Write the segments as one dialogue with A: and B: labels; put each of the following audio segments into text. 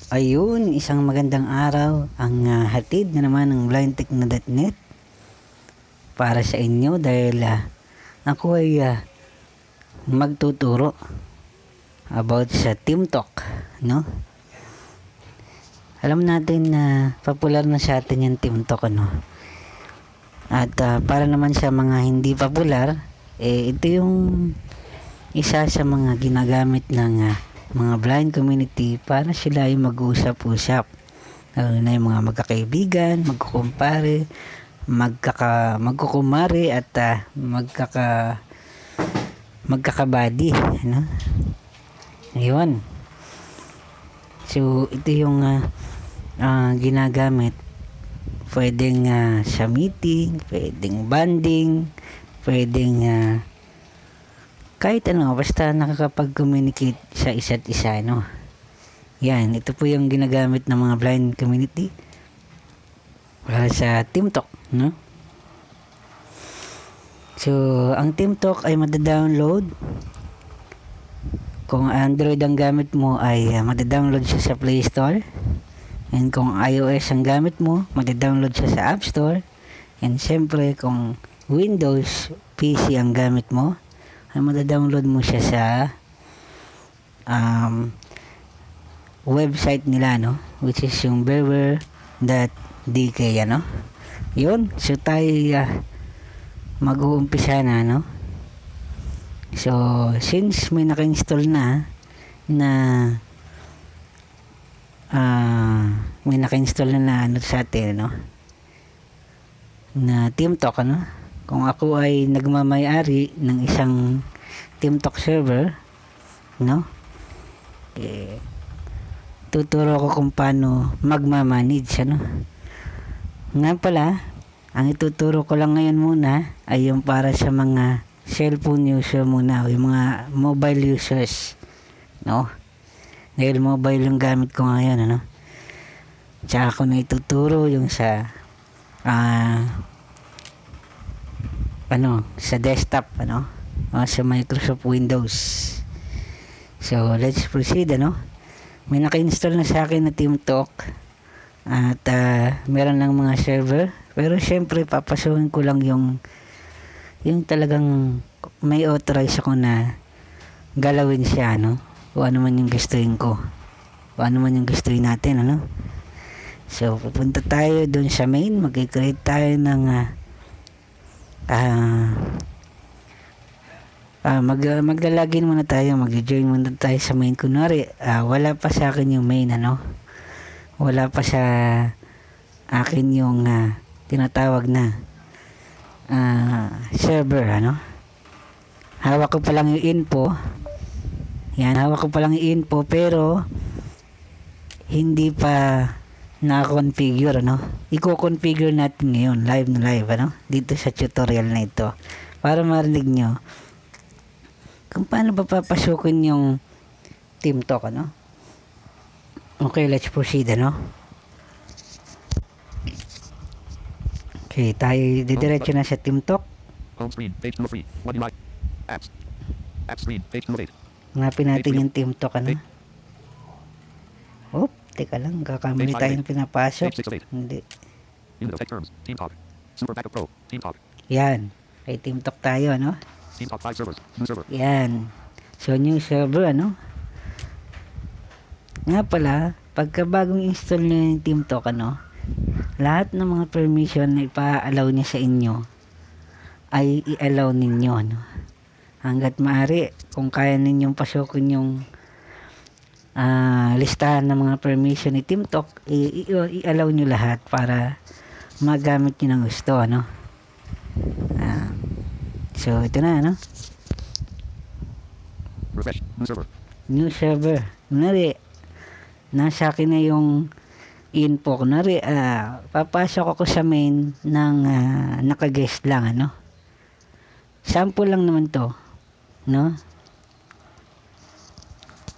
A: Ayun, isang magandang araw ang hatid na naman ng blindtech.net para sa inyo dahil ako ay magtuturo about sa TeamTalk, no? Alam natin na popular na sa atin yung TeamTalk, ano? At para naman sa mga hindi popular, ito yung isa sa mga ginagamit ng mga blind community para sila ay mag-usap-usap. Lalo na yung mga magkakaibigan, magkukumpare, magkukumare at magkakabady, ano? Ayun. So, ito yung ginagamit. Pwedeng sa meeting, pwedeng banding, pwedeng kahit ano, basta nakakapag-communicate sa isa't isa, no? Yan, ito po yung ginagamit ng mga blind community para sa TeamTalk, no? So, ang TeamTalk ay madadownload. Kung Android ang gamit mo ay madadownload siya sa Play Store. And kung iOS ang gamit mo, madadownload siya sa App Store. And siyempre, kung Windows PC ang gamit mo, ay madadownload mo siya sa website nila, no? Which is yung bearer.dk, ano? Yun. So, tayo mag-uumpisa na, no? So, since may naka-install na may naka-install na ano sa atin, no? Na TeamTalk, ano? Kung ako ay nagmamay-ari ng isang TeamTalk server, no? Tuturo ko kung paano magmamanage, ano? Nga pala, ang ituturo ko lang ngayon muna ay yung para sa mga cellphone user muna, o yung mga mobile users, no? Dahil mobile yung gamit ko ngayon, ano? Tsaka ko na ituturo yung sa sa desktop, ano? Sa Microsoft Windows. So, let's proceed, ano? May naka-install na sa akin na TeamTalk at meron ng mga server, pero syempre papasukin ko lang yung talagang may authorize ako na galawin siya, no? O ano man yung gustuin ko, o ano man yung gustuin natin, ano? So, pupunta tayo dun sa main, mag-create tayo ng maglalagin muna tayo, mag-join muna tayo sa main. Kunwari, wala pa sa akin yung main, ano? Wala pa sa akin yung tinatawag na server, ano? Hawak ko pa lang yung info. Yan, hawak ko pa lang yung info, pero hindi pa na-configure, ano? I-configure natin ngayon, live na live, ano? Dito sa tutorial na ito. Para marinig nyo kung paano ba papasukin yung TeamTalk, ano? Okay, let's proceed, ano? Okay, tayo didiretso na sa TeamTalk.
B: Home screen, page 3. What do you like? Apps. App screen, page 8.
A: Hanapin natin yung TeamTalk, ano? Oh, teka lang, kakamali tayong pinapasok. Hindi.
B: Tech terms, TeamTalk. Super Backup Pro, TeamTalk.
A: Yan. Kay TeamTalk tayo, ano?
B: TeamTalk 5 servers, new server.
A: Yan. So, new server, ano? Nga pala, pagka bagong install nyo yung TeamTalk, ano? Lahat ng mga permission na ipa-allow niya sa inyo ay i-allow ninyo, ano? Hanggat maaari, kung kaya ninyong pasukin yung listahan ng mga permission ni TeamTalk, i-allow nyo lahat para magamit nyo ng gusto, ano? So, ito na, ano?
B: Refresh, new server.
A: New server. Kunwari, nasa akin na yung info. Kunwari, papasok ako sa main ng naka-guest lang, ano? Sample lang naman to, no?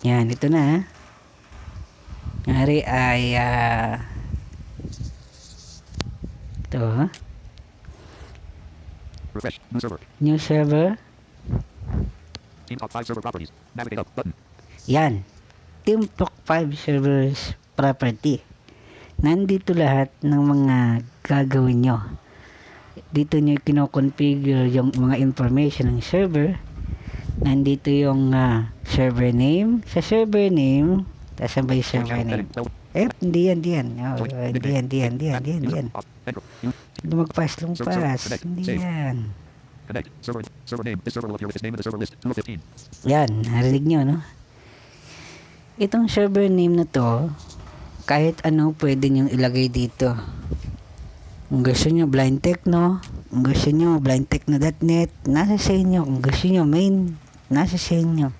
A: Yan, ito na. Kunwari ay ito, ha?
B: Refresh, new server.
A: New server.
B: TeamTalk 5 server properties. Navigate up button.
A: Yan. TeamTalk 5 servers property. Nandito lahat ng mga gagawin nyo. Dito nyo kinoconfigure yung mga information ng server. Nandito yung server name. Sa server name, tasabay server name. Hindi yan. Oh, hindi yan. Lumagpas. Hindi yan.
B: Connect. Server name. This server will appear with its name in the server list. 2 of 15.
A: Yan, narinig nyo, no? Itong server name na to, kahit ano pwede nyo ilagay dito. Kung gusto nyo blind techno, kung gusto nyo blindtechno.net, nasa sa inyo. Kung gusto nyo main, nasa sa inyo.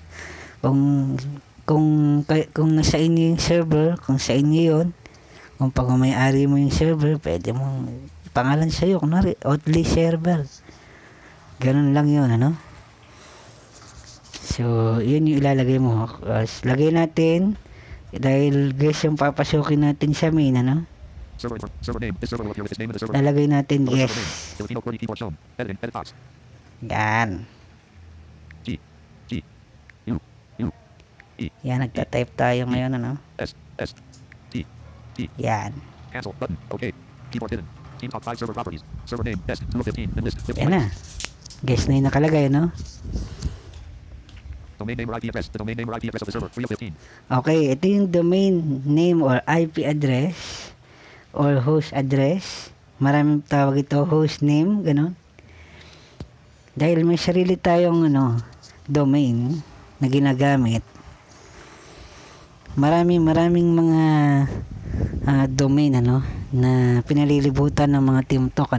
A: Kung nasa inyo yung server, kung sa inyo yun, kung pag may-ari mo yung server, pwede mong pangalan sa'yo, kunwari, Oatly server. Ganun lang yun, ano? So, yun yung ilalagay mo. Lagay natin, dahil guys yung papasukin natin sa main, ano?
B: Server name. This server will appear with its name in the server.
A: Lalagay natin
B: Server
A: yes.
B: name. Filipino QWERTY keyboard shown. Edit box.
A: Yan.
B: G. U. E.
A: Yan, nagta-type tayo ngayon, ano?
B: S. T.
A: Yan.
B: Cancel button. Okay. Keyboard hidden. Team top 5 server properties. Server name. S. 2 of 15. And list. 15.
A: Yan na. Guess na yung nakalagay, no?
B: Domain name or IP address. The domain name or IP address of the server. 3 of 15.
A: Okay, ito yung domain name or IP address or host address. Maraming tawag ito, host name, ganun. Dahil may sarili tayong domain na ginagamit. Maraming mga domain na pinalilibutan ng mga Team Talk,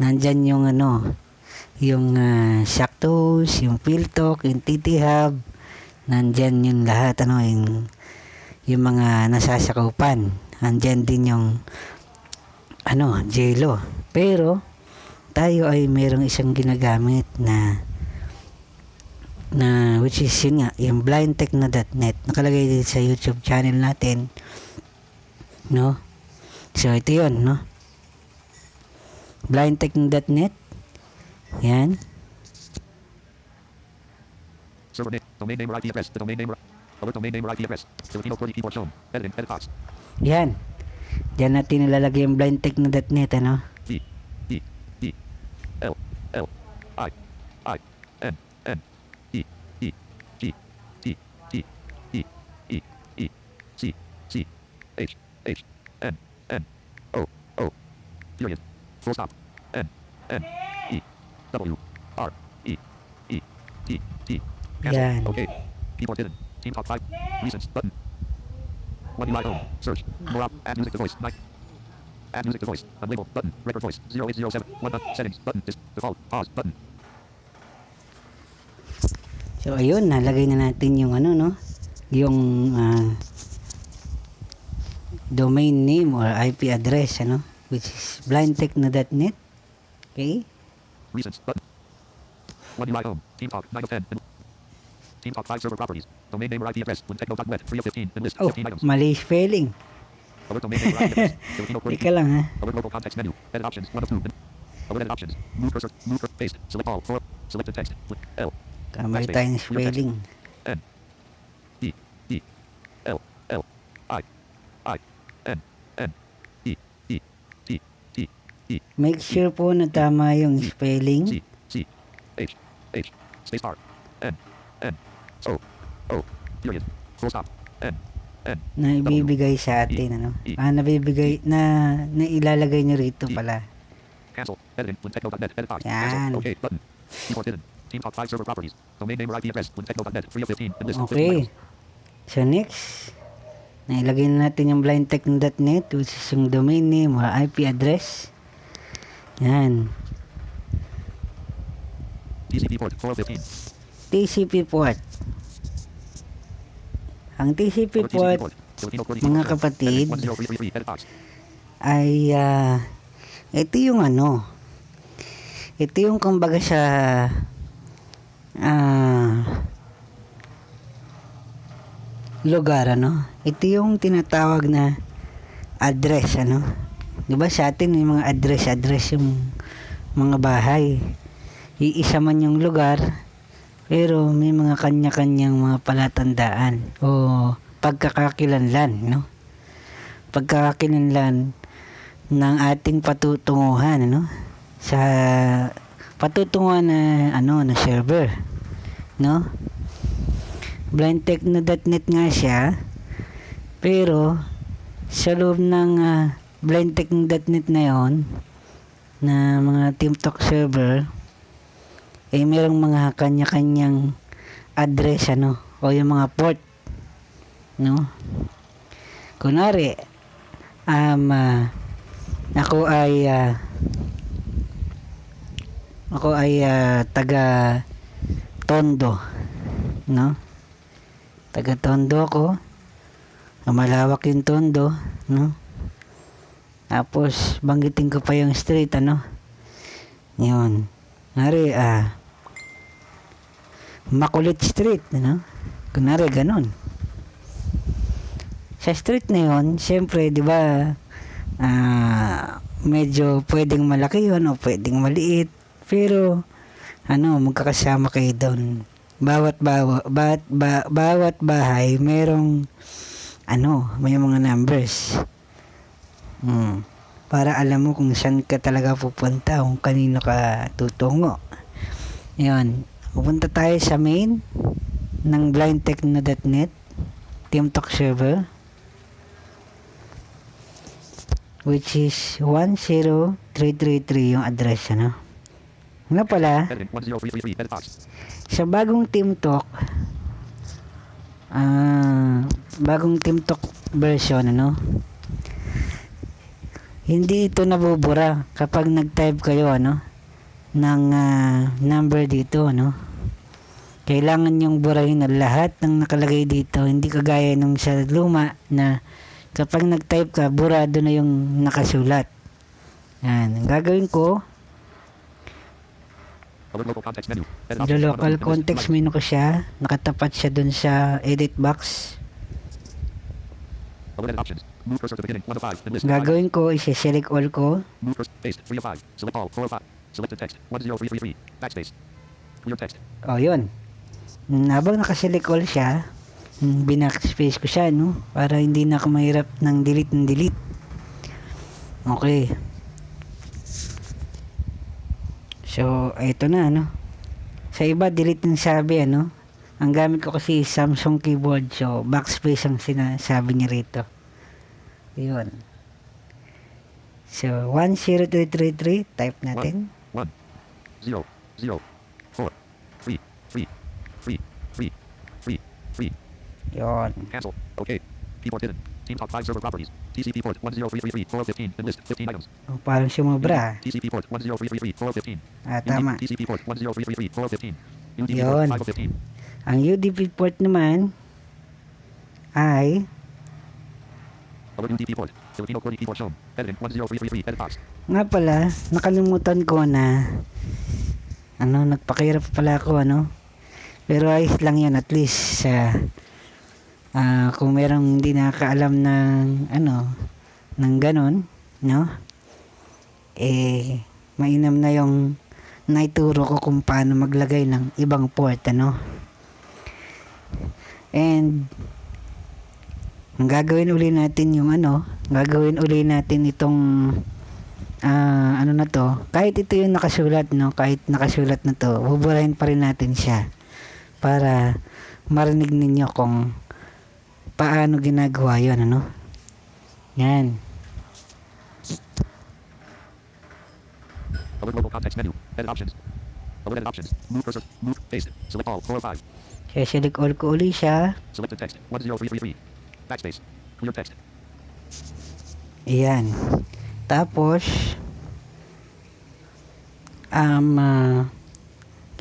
A: Nandyan yung yung Shacktoes, yung Philtalk, yung TT Hub, nandyan yung lahat, yung mga nasasakupan. Nandyan din yung Jelo. Pero tayo ay mayroong isang ginagamit na which is yun nga, yung blindtechno.net. Nakalagay din sa YouTube channel natin, no? So ito yun, no? blindtechno.net. Yan.
B: Server name. Domain name or IP address. The domain name or alert domain name or IP address. Filipino QWERTY keyboard shown. Editing. Edit box.
A: Yan. Diyan natin nilalagay yung blindtechno.net,
B: T. L. I. N. E. T. C. H. N. O. Period. Full stop. N. E. W. R. E. T. Cancel.
A: Yan.
B: Okay. Keyboard hidden. Team top 5. Recents button. One live home. Search. More up. Add music to voice. Night. Add music to voice. Unlabeled button. Record voice. 0807. 1. Settings button. Default. Pause button.
A: So ayun, nalagay na natin yung yung domain name or IP address, which is blindtechno.net. Okay?
B: Recents button. One live home. Team talk 9 of 10. Team talk 5 server properties. Domain name or IP address. Techno.net 3 of 15. And list 15 items.
A: Mali spelling.
B: Alert domain name or IP address. Filipino QWERTY.
A: Teka lang, ha?
B: Alert local context menu. Edit options. 1 of 2. Alert edit options. Move cursor. Paste. Select all. 4. Selected text. L.
A: Kamali tayo ng spelling.
B: N. E. L. I. N. E. T.
A: Make sure po na tama yung spelling.
B: C. H. Space bar. N. O. Period. Full stop. N.
A: Na ibibigay sa atin, nabibigay na ilalagay nyo rito pala.
B: Cancel. Editing. Techno.net. Edit box.
A: Yan.
B: Cancel. Okay. Button. Keyboard hidden. Team top 5 server properties. Domain name or IP address. Techno.net 3 of 15. And list 15
A: Okay.
B: items.
A: So next, nailagay na natin yung blindtechno.net, which is yung domain name or IP address. Yan.
B: TCP port 4 of 15.
A: TCP port. Ang TCP port,
B: Filipino QWERTY
A: mga
B: keyboard shown.
A: kapatid,
B: Edit 10333. Edit box.
A: ay ito yung ito yung kumbaga sa lugar, ito yung tinatawag na address, diba sa atin may mga address yung mga bahay, iisa man yung lugar pero may mga kanya-kanyang mga palatandaan o pagkakakilanlan, no? Pagkakakilanlan ng ating patutunguhan, ano? Sa patutunguhan na na server, no? blindtechno.net nga siya, pero sa loob ng blindtechno.net na yon na mga TeamTalk server, merong mga kanya-kanyang address, o yung mga port, no? Kunwari, ako ay taga Tondo, no? Taga Tondo ako. Malawak yung Tondo, no? Tapos banggitin ko pa yung street, yun. Kunwari, Makulit Street, kunwari ganun. Sa street na yun, syempre, di ba, medyo pwedeng malaki yun o pwedeng maliit, pero magkakasama kayo doon. Bawat bahay merong may mga numbers. Para alam mo kung saan ka talaga pupunta, kung kanino ka tutungo. Yun. Pupunta tayo sa main ng blindtechno.net TeamTalk server, which is 10333 yung address, Nga pala,
B: Editing 10333. Edit box.
A: sa bagong TeamTalk version, hindi ito nabubura kapag nag-type kayo, ng number dito, kailangan yung burahin na lahat ng nakalagay dito, hindi kagaya nung sa luma na kapag nag-type ka, burado na yung nakasulat. Yan, ang gagawin ko,
B: Local context menu. Edit
A: the
B: options.
A: local context menu ko siya, nakatapat siya dun sa edit box.
B: Edit options. Move cursor to beginning. 1 of 5. And list.
A: Gagawin ko, isi-select all ko.
B: Move cursor. Paste. 3 of 5. Select all. 4 of 5. Selected text. 10333. Backspace. Clear text.
A: O, yun. Habang nakaselect all siya, binackspace ko siya, para hindi na ako mahirap ng delete. Okay. So, ito na, Sa iba, delete ng sabi, Ang gamit ko kasi Samsung keyboard, so backspace ang sinasabi niya rito. Yun. So, 10333, type natin.
B: 1 0 0 4 3 3 3 3 3 3.
A: Yun.
B: Cancel. Okay. Keyboard hidden. TeamTalk 5 server properties. TCP port 10333 4 of 15. And list 15 items.
A: Oh, parang sumobra.
B: TCP port 10333 4 of 15.
A: Tama.
B: TCP port 10333 4 of 15. UDP
A: Yun.
B: port 5 of 15.
A: Ang UDP port naman ay
B: Our UDP port. Filipino QWERTY keyboard shown. Editing 10333. Edit box.
A: nga pala, nakalimutan ko na nagpakahirap pala ako, pero ayos lang yan, at least kung merong hindi nakakaalam ng ng ganon, mainam na yung naituro ko kung paano maglagay ng ibang port, and ang gagawin uli natin yung gagawin uli natin itong na to, kahit ito yung nakasulat, kahit nakasulat na to, buburahin pa rin natin siya para marinig ninyo kung paano ginagawa yun, yan.
B: Our local context menu. Edit options. Our edit options. Move cursor. Move. Paste. Select all. 4 of 5.
A: Kaya select all ko uli siya.
B: Selected text. 10333. Backspace. Clear text.
A: Ayan. Tapos,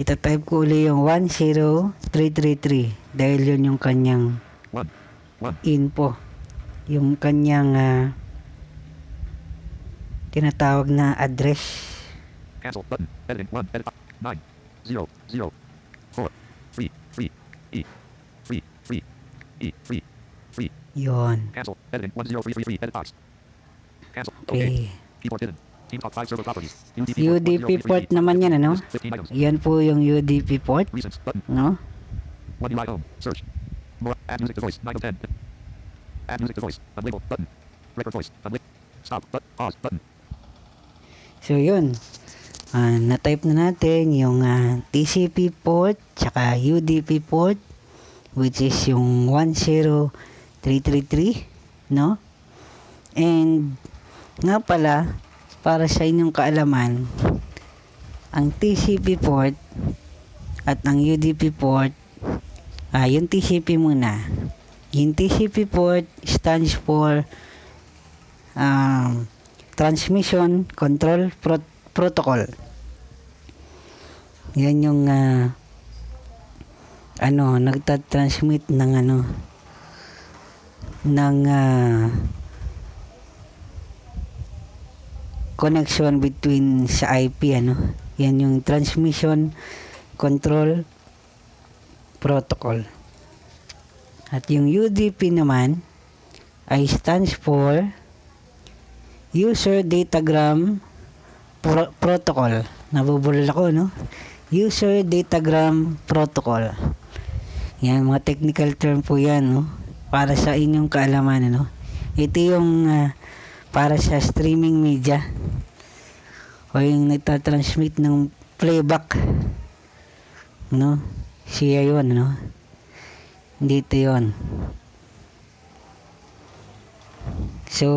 A: kita type ko uli yung 10333 dahil yun yung kanyang
B: 1
A: info. Yung kanyang tinatawag na address.
B: Cancel button. Editing 1. Edit 9 0 0 4 3 3 E 3 3 E 3 3.
A: Yon.
B: Cancel. Editing 10333. Edit box. Cancel. Okay.
A: Okay.
B: Keyboard hidden. TeamTalk 5 server properties.
A: UDP port naman yan,
B: 15 items.
A: Yan po yung UDP port,
B: Recent button. 1 UI home. Search. More. Add music to voice. 9 of 10. Add music to voice. Unlabeled button. Record voice. Unlabeled. Stop. Pause button.
A: So yun, na-type na natin yung TCP port tsaka UDP port, which is yung 10333, no? And nga pala, para sa inyong kaalaman, ang TCP port at ang UDP port, yung TCP muna. Yung TCP port stands for Transmission Control Protocol. Yan yung nagtatransmit ng connection between sa IP, yan yung Transmission Control Protocol. At yung UDP naman ay stands for User Datagram Protocol. Nabubulol ako, no? User Datagram Protocol. Yan, mga technical term po yan, no? Para sa inyong kaalaman, no? Ito yung para sa streaming media o yung nagtatransmit ng playback, no? Siya yun, no? Dito yun. So,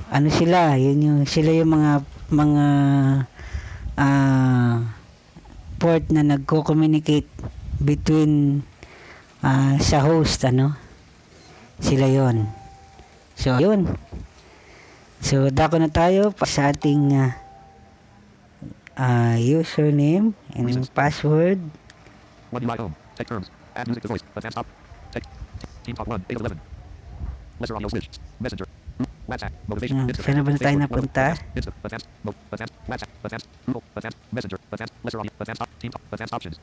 A: ano sila? Sila yung mga port na nagko-communicate between sa host, sila yon. So yun, so dako na tayo pa sa ating username and password.
B: One UI home. Tech terms. Add music to voice. Advanced top. Tech. Team talk 1. 8 of 11. Lesser audio switch. Messenger. WhatsApp. Motivation.
A: Saan na ba tayo napunta?
B: Instant. Advanced. Advanced. WhatsApp. Advanced. Google. Advanced. Messenger. Advanced. Lesser audio. Advanced top. Team talk. Advanced options.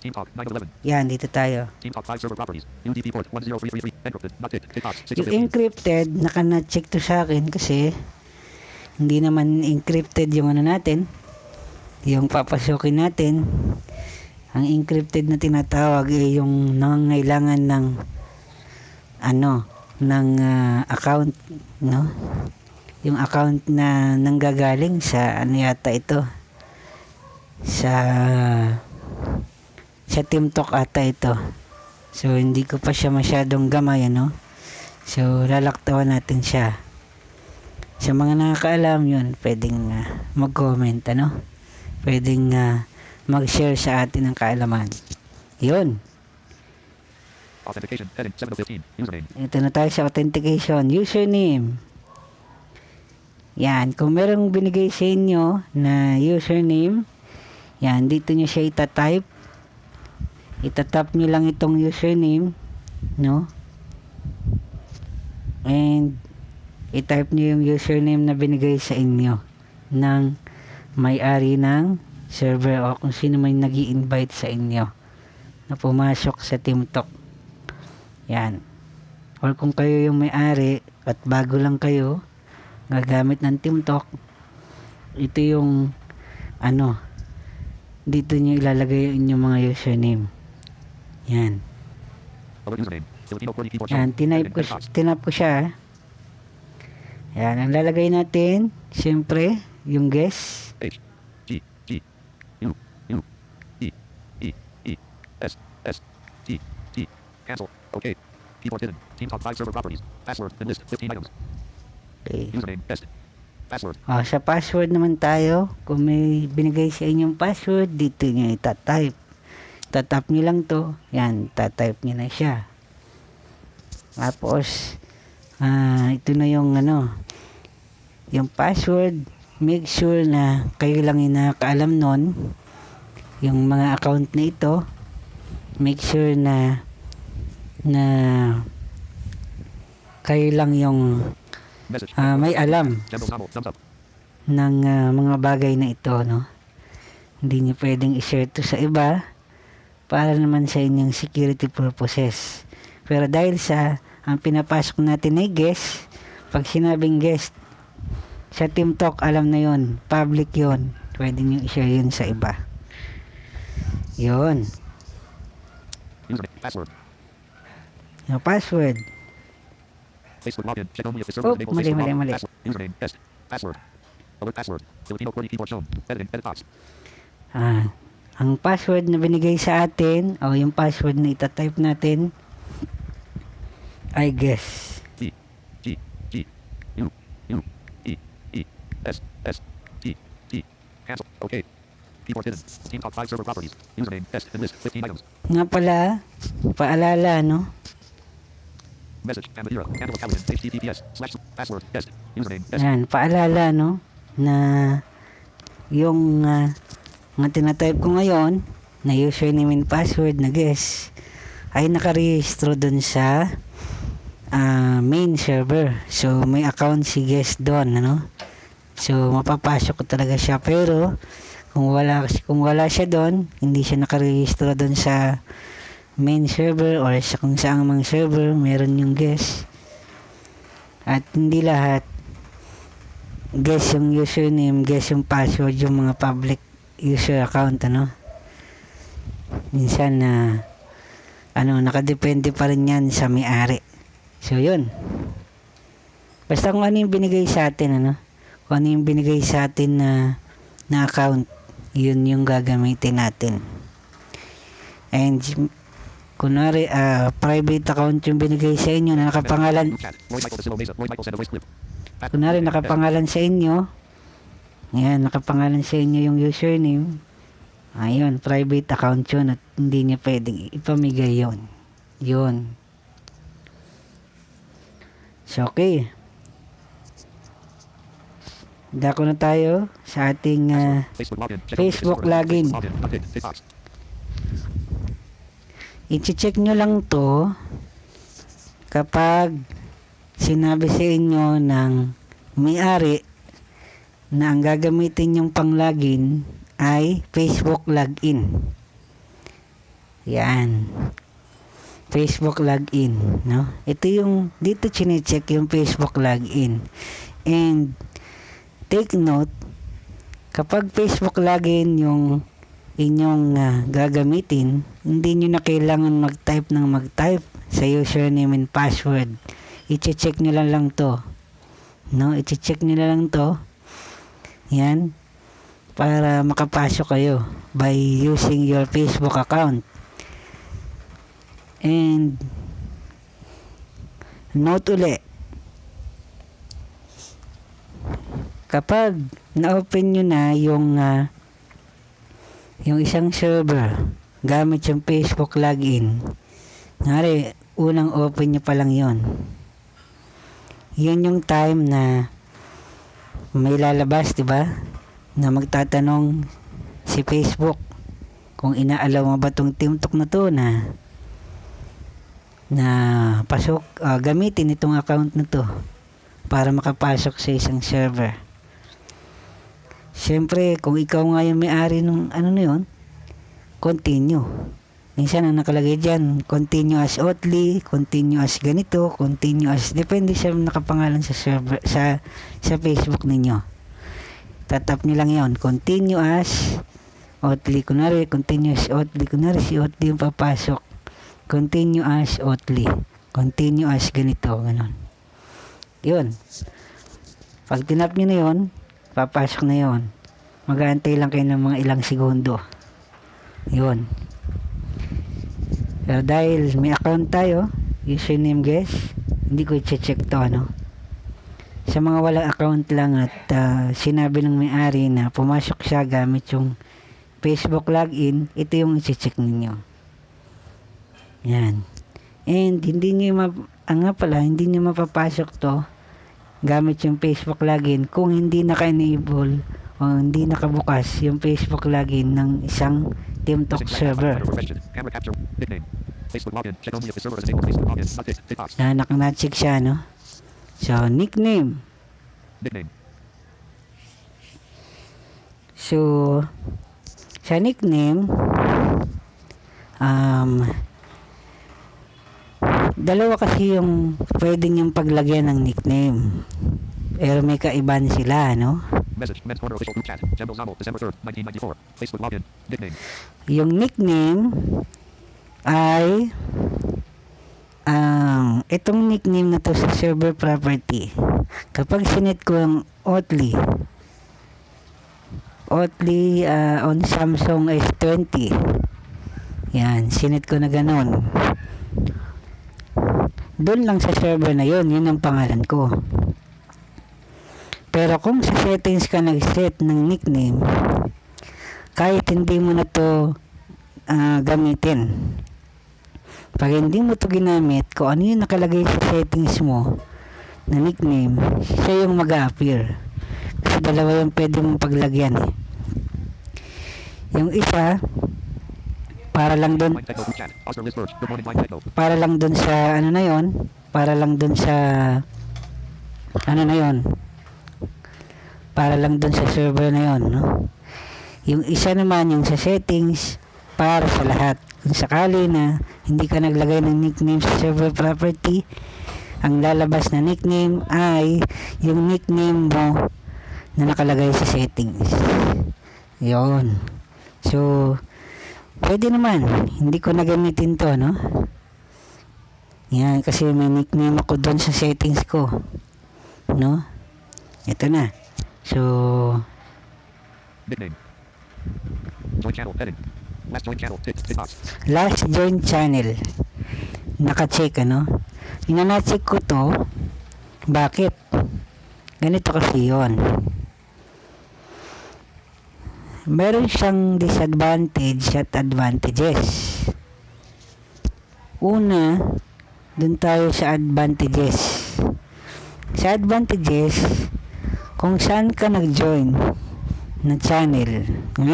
B: Team talk 9 of 11.
A: Yan, dito tayo.
B: Team talk 5 server properties. UDP port 10333. Encrypted. Not ticked. Tick box. 6 of
A: Yung
B: 15.
A: encrypted, naka-check to sa akin kasi hindi naman encrypted yung natin, yung papasukin natin. Ang encrypted na tinatawag ay yung nangangailangan ng account, no? Yung account na nanggagaling sa yata ito, sa TeamTalk ata ito. So hindi ko pa siya masyadong gamay, so lalaktawan natin siya. Sa mga nakakaalam yun, pwedeng mag-comment, pwedeng mag-share sa atin ng kaalaman. Yun.
B: Authentication. Heading 7 of 15. Username.
A: Ito na tayo sa authentication. Username. Yan. Kung merong binigay sa inyo na username, yan, dito nyo siya itatype. Itatap nyo lang itong username, no? And itype nyo yung username na binigay sa inyo ng may-ari ng server o kung sino may nag-i-invite sa inyo na pumasok sa TeamTalk. Yan. Or kung kayo yung may-ari at bago lang kayo gagamit ng TeamTalk, ito yung dito nyo ilalagay yung inyong mga username. Yan. Yan, tinap ko siya. Yan, ang lalagay natin, siyempre, yung guess.
B: H G G U U E E E S S T T. Cancel. Okay. Keyboard hidden. Team talk 5 server properties. Password and list 15 items.
A: Okay.
B: Username test. Password.
A: Sa password naman tayo. Kung may binigay sa inyong password, dito nyo itatype. Tatap nyo lang to. Yan, tatype nyo na siya. Tapos, ito na yung yung password. Make sure na kayo lang yung nakakaalam nun. Yung mga account na ito, make sure na kayo lang yung may alam ng mga bagay na ito, no? Hindi nyo pwedeng i-share to sa iba para naman sa inyong security purposes. Pero dahil sa ang pinapasok natin ay guest, pag sinabing guest sa TeamTalk, alam na yon, public yon, pwede nyo i-share yun sa iba. Yun.
B: Username. Password.
A: Yung password.
B: Facebook login. Check only if the server
A: Oh,
B: enables
A: mali,
B: Facebook
A: mali,
B: login.
A: mali.
B: Password. Username. Test. Password. Alert password. Filipino QWERTY keyboard shown. Editing. Edit box.
A: Ang password na binigay sa atin, o yung password na itatype natin, I guess.
B: T. G. G. U. U. E. E. S. S. T. T. Cancel. Okay. Keyboard hidden. Team Talk 5 server properties. Username. Test. And list. 15 items.
A: Nga pala, paalala, no?
B: Message. Ambadira. Angela Callaghan. HTTPS. / password. Test. Username. Test.
A: Yan, paalala, no? Na yung nga tinatype ko ngayon na username and password na guess ay nakarehistro dun sa main server. So may account si guest doon, ano? So mapapasok ko talaga siya, pero kung wala siya doon, hindi siya nakarehistro doon sa main server or sa kung saang mang server meron yung guest. At hindi lahat guess yung username, guess yung password, yung mga public user account, ano? Minsan nakadepende pa rin yan sa may-ari. So yun, basta kung ano yung binigay sa atin, ano, kung ano yung binigay sa atin na account, yun yung gagamitin natin. And kunwari private account yung binigay sa inyo na nakapangalan, kunwari nakapangalan sa inyo, yan, nakapangalan sa inyo yung username, ayun, private account yun at hindi niya pwedeng ipamigay yun. So okay, dako na tayo sa ating Facebook login. I-check nyo lang to kapag sinabi sa inyo ng may-ari na ang gagamitin yung pang-login ay Facebook login. Yan. Facebook login, no? Ito yung dito chine-check yung Facebook login. And take note, kapag Facebook login yung inyong gagamitin, hindi nyo na kailangan mag-type sa username and password. I-check nyo lang to. No? I-check nyo lang to. Yan. Para makapasok kayo by using your Facebook account. And note uli, kapag na-open nyo na yung isang server gamit yung Facebook login, ngari, unang open nyo pa lang yun yung time na may lalabas, diba, na magtatanong si Facebook kung inaalaw mo ba tong TeamTalk na to na pasok, gamitin itong account na to para makapasok sa isang server. Siyempre, kung ikaw nga yung may-ari nung ano na yun, continue. Minsan ang nakalagay dyan, continue as Oatly, continue as ganito, continue as, depende siya nakapangalan sa server, sa Facebook ninyo. Tatap nyo lang yon, continue as Oatly. Kunwari, continue as Oatly. Kunwari, si Oatly yung papasok. Continue as Oatly. Continue as ganito, ganon. Yun. Pag tinap nyo na yun, papasok na yon. Mag-aantay lang kayo ng mga ilang segundo. Yun. Pero dahil may account tayo, username guess, hindi ko i-check to, ano. Sa mga walang account lang at sinabi ng may-ari na pumasok siya gamit yung Facebook login, ito yung i-check ninyo. Yan. And hindi nyo hindi nyo mapapasok to gamit yung Facebook login kung hindi naka-enable o hindi nakabukas yung Facebook login ng isang TeamTalk server. Na-check siya, no? So, nickname. So, sa nickname, dalawa kasi yung pwede niyong paglagyan ng nickname. Pero may kaibahan sila, no?
B: Message, Men's Corner official group chat. Jembo Zamo, December 3rd, 1994. Facebook login. Nickname. Yung
A: nickname ay itong nickname na to sa server property, kapag sinet ko ang Oatly on Samsung S20, yan, sinet ko na ganon, doon lang sa server na yun ang pangalan ko. Pero kung sa settings ka nag-set ng nickname, kahit hindi mo na to gamitin, pag hindi mo to ginamit, kung ano yung nakalagay sa settings mo na nickname, siya yung mag-a-appear. Kasi dalawa yung pwede mong paglagyan eh. Yung isa, para lang dun
B: Mike Techno group chat. Oscar Liz Birch. Good morning, Mike Techno.
A: para lang dun sa ano na yon, para lang dun sa ano na yon, para lang dun sa server na yon, no? Yung isa naman, yung sa settings, para sa lahat. Kung sakali na hindi ka naglagay ng nickname sa server property, ang lalabas na nickname ay yung nickname mo na nakalagay sa settings. Yon. So, pwede naman. Hindi ko nagamitin to, no? Yan, kasi may nickname ako doon sa settings ko. No? Ito na. So,
B: Nickname. Join channel. Heading. Last join channel. Tick box.
A: last join channel. Naka-check, ano? Inana-check ko to. Bakit? Ganito kasi yon. Meron siyang disadvantage at advantages. Una, dun tayo sa advantages. Sa advantages, kung saan ka nag-join na channel, kung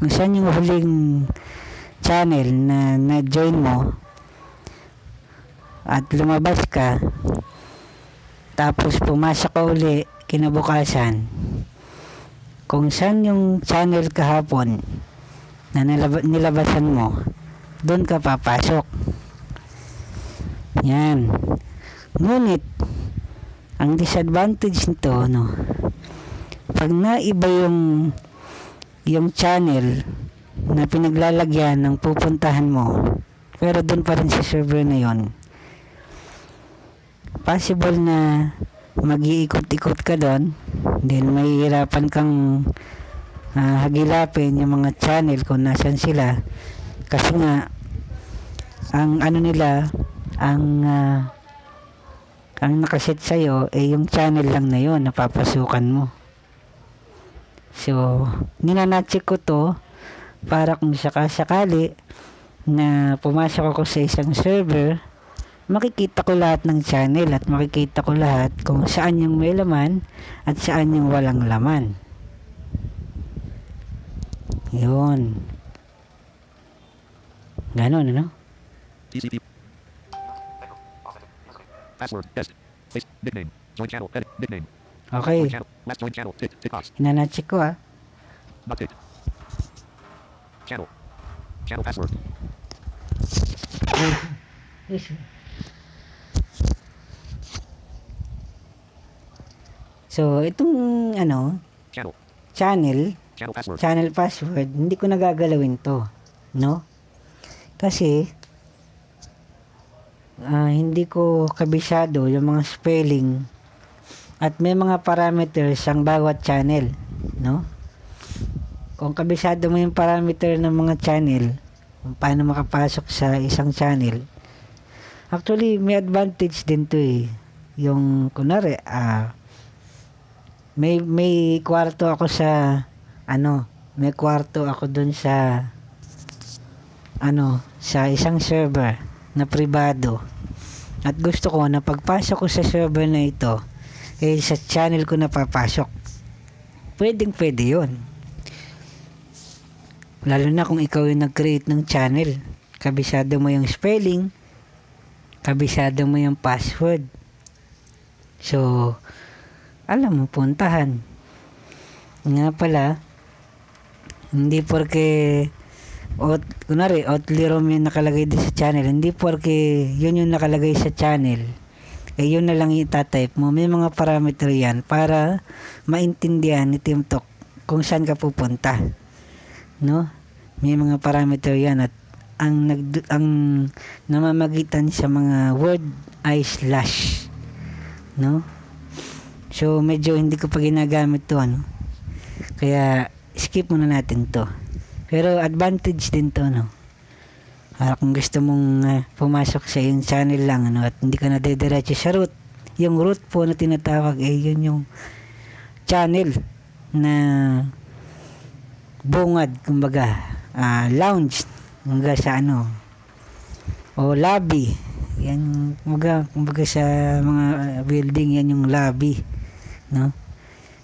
A: saan yung huling channel na na-join mo at lumabas ka, tapos pumasok ka uli kinabukasan, kung saan yung channel kahapon na nilabasan mo, doon ka papasok. Yan. Ngunit ang disadvantage nito, no, pag naiba yung channel na pinaglalagyan ng pupuntahan mo, pero doon pa rin sa server na yon, possible na mag-iikot-ikot ka doon, then mahihirapan kang hagilapin yung mga channel kung nasan sila, kasi nga ang ano nila, ang nakaset sa'yo yung channel lang na yon na papasukan mo. So, ninanacheck ko to para kung sakali na pumasok ako sa isang server, makikita ko lahat ng channel at makikita ko lahat kung saan yung may laman at saan yung walang laman. Yun. Ganon, ano?
B: TCP. Password. Test. Face. Nickname. Join channel. Edit. Nickname.
A: Okay.
B: Join channel. Last join channel. Tick box.
A: Hinanacheck ko
B: Not ticked. Channel. Channel password.
A: So, itong
B: Channel.
A: channel
B: Channel password.
A: channel password, hindi ko nagagalawin to, no? Kasi hindi ko kabisado yung mga spelling at may mga parameters ang bawat channel, no? Kung kabisado mo yung parameter ng mga channel, kung paano makapasok sa isang channel, actually may advantage din to eh. Yung kunwari may kwarto ako sa may kwarto ako dun sa sa isang server na pribado, at gusto ko na pagpasok ko sa server na ito sa channel ko na papasok, pwede yun, lalo na kung ikaw yung nag-create ng channel, kabisado mo yung spelling, kabisado mo yung password, so alam mo puntahan. Nga pala, hindi porke kunwari Oatly ROM yung nakalagay din sa channel, hindi porke yun yung nakalagay sa channel yun na lang itatype mo. May mga parameter yan para maintindihan ni TeamTalk kung saan ka pupunta, no? May mga parameter yan, at ang namamagitan sa mga word /, no? So medyo hindi ko pa ginagamit to, ano, kaya skip muna natin to. Pero advantage din to, no? Kung gusto mong pumasok sa yung channel lang, ano, at hindi ka na dediretso sa root, yung root po na tinatawag, yun yung channel na bungad, kumbaga, lounge, kumbaga sa ano, o lobby, yan, kumbaga sa mga building, yan yung lobby, no?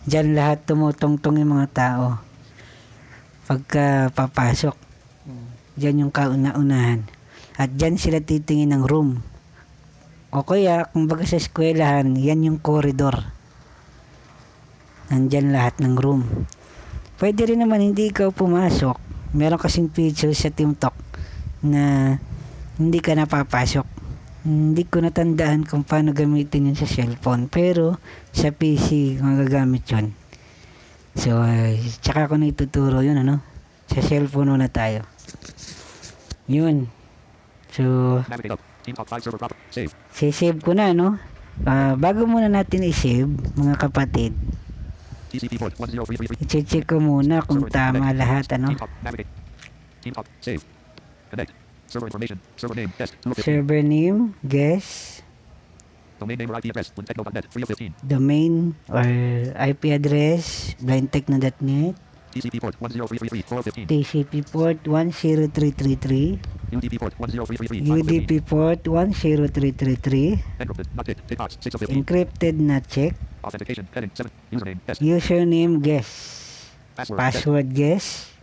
A: Diyan lahat tumutungtong yung mga tao pagka papasok. Diyan yung kauna-unahan, at diyan sila titingin ng room, o kaya kumbaga sa eskwelahan, yan yung corridor, nandyan lahat ng room. Pwede rin naman hindi ikaw pumasok, meron kasing feature sa TeamTalk na hindi ka napapasok. Hindi ko natandaan kung paano gamitin yun sa cellphone, pero sa PC magagamit yun. So tsaka ko na ituturo yun, ano, sa cellphone muna tayo. Yun, so
B: Navigate up. TeamTalk 5 server proper. Save.
A: save ko na, no. Bago muna natin i-save, mga kapatid,
B: TCP port 10333.
A: i-check ko muna kung tama lahat, ano.
B: TeamTalk. Navigate. TeamTalk. Save. Connect. Server information. Server name. Test. 2 of 15.
A: Server name, guess,
B: Domain name or IP address. Blindtechno.net. 3 of 15.
A: domain or IP address, blindtechno.net,
B: TCP port 10333. 4 of 15.
A: TCP port 10333,
B: UDP port 10333. 5 of 15.
A: UDP port 10333,
B: Encrypted. Not ticked. Tick box. 6 of 15.
A: encrypted na check,
B: Authentication. Heading 7. Username. Test.
A: username, guess,
B: Password. Test.
A: password, guess.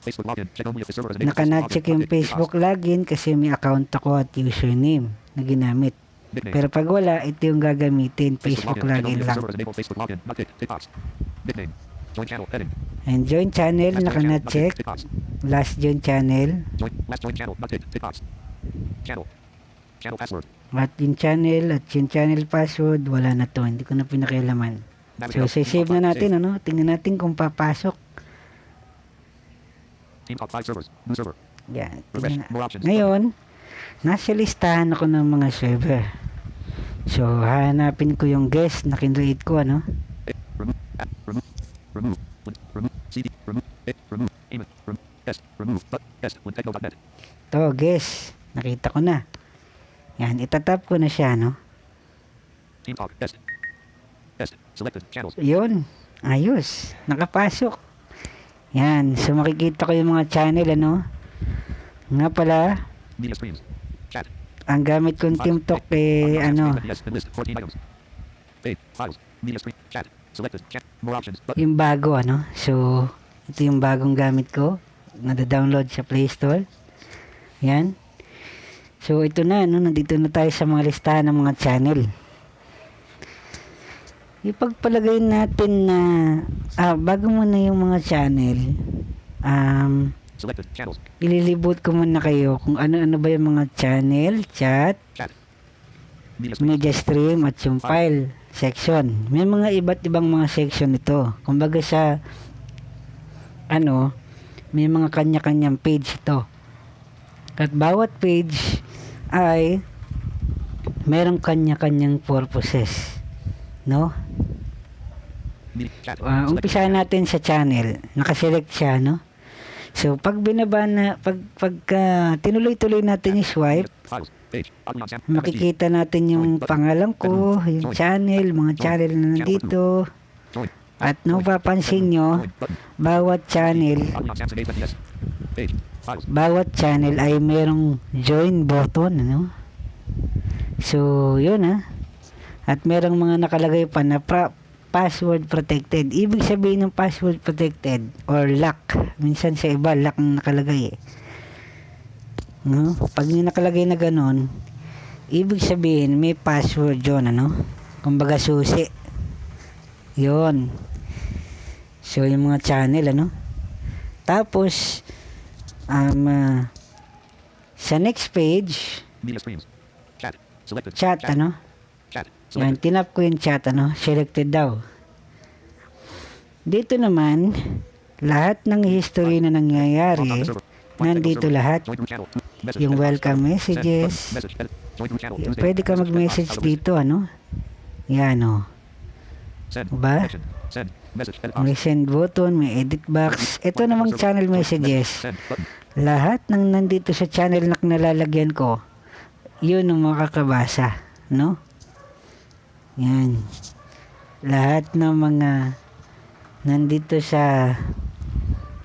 B: Facebook login. Check only if the server is enabled.
A: Naka-check yung Facebook login kasi may account ako at username na ginamit.
B: Nickname.
A: Pero pag wala, ito yung gagamitin, Facebook
B: Check only
A: login
B: if the
A: lang.
B: server is enabled. Facebook login. Not ticked. Tick box. Nickname. Join channel. Heading.
A: And join channel,
B: Last join channel. Not
A: naka-check.
B: ticked. Tick box.
A: Last join channel.
B: Last join channel. Not ticked. Tick box. Channel. Channel password.
A: At yung channel password, wala na to. Hindi ko na pinakialaman. So,
B: Navigate up.
A: save na natin, ano? Tingnan natin kung papasok.
B: TeamTalk 5 servers. New server.
A: Yan.
B: Refresh.
A: Tingnan na.
B: More options.
A: Ngayon, nasa listahan ako ng mga server. So, hanapin ko yung guest na kinreate ko, ano?
B: Remove. Remove. Remove. Remove. CD. Remove. Remove. Aim. Remove. Test. Remove. But. Test. Blindtechno.net.
A: To, guest. Nakita ko na. Yan, itatap ko na siya, no?
B: TeamTalk. Test. Test. Selected. Channels.
A: Yun. Ayos. Nakapasok. Yan. So, makikita ko yung mga channel, ano? Nga pala,
B: Media streams. Chat.
A: ang gamit kong TeamTalk, ano,
B: Yes. And list. 14 items. Page. Files. Media stream. Chat. Selected. Chat. More options. Button.
A: yung bago, ano? So, ito yung bagong gamit ko. Nada-download sa Play Store. Yan. So, ito na, no? Nandito na tayo sa mga listahan ng mga channel. Ipagpalagay natin na, bago muna yung mga channel,
B: Selected. Channels.
A: ililibot ko muna kayo kung ano-ano ba yung mga channel, chat,
B: Chat. Media stream.
A: media stream, at yung file section. May mga iba't ibang mga section ito. Kumbaga sa, ano, may mga kanya-kanyang page ito. At bawat page ay merong kanya-kanyang purposes. No?
B: Media. Chat. Selected.
A: Umpisahan natin sa channel. Nakaselect siya, no? So, pag binaba na, pagka tinuloy-tuloy natin yung swipe,
B: Files. Page. Audio on sample.
A: makikita natin yung pangalan ko, yung channel, mga channel na nandito.
B: Join.
A: At napapansin nyo,
B: Join. Button.
A: bawat channel,
B: Audio on sample. Yes. Page. Files.
A: bawat channel ay merong join button, ano? So, yun At merong mga nakalagay pa na password protected. Ibig sabihin ng password protected or lock. Minsan sa iba, lock ang nakalagay No? Pag yung nakalagay na ganon, ibig sabihin may password yun, ano? Kumbaga susi. Yun. So, yung mga channel, ano? Tapos, sa next page,
B: Media streams. Chat. Selected.
A: chat, ano?
B: Chat.
A: Yan,
B: Selected.
A: tinap ko yung chat, ano? Selected daw. Dito naman, lahat ng history na nangyayari, nandito lahat.
B: Join through channel. Message.
A: Yung
B: Text box.
A: welcome
B: Send.
A: messages,
B: Button. Message. Edit. Join group channel. Tuesday.
A: Pwede ka mag-message dito, ano? Yan, oh.
B: Send.
A: Ba?
B: Action. Send. Message. Edit box.
A: May send button, may edit box. Ito namang channel messages.
B: Send. Button.
A: Lahat ng nandito sa channel na nalalagyan ko, yun ang makakabasa, no? Yan. Lahat ng mga nandito sa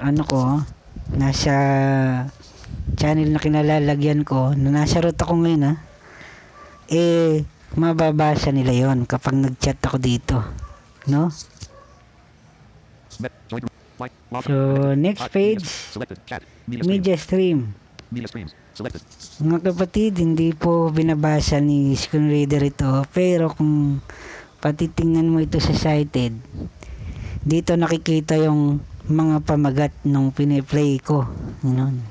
A: ano ko, nasa channel na kinalalagyan ko, na nasa root ako ngayon, ha? Mababasa nila yon kapag nag-chat ako dito, no?
B: Join group. Like. Log.
A: So, next page,
B: Selected. Chat.
A: media stream.
B: Media streams. Selected.
A: Mga kapatid, hindi po binabasa ni screen reader ito, pero kung patitingnan mo ito sa cited, dito nakikita yung mga pamagat nung piniplay ko. Ganun.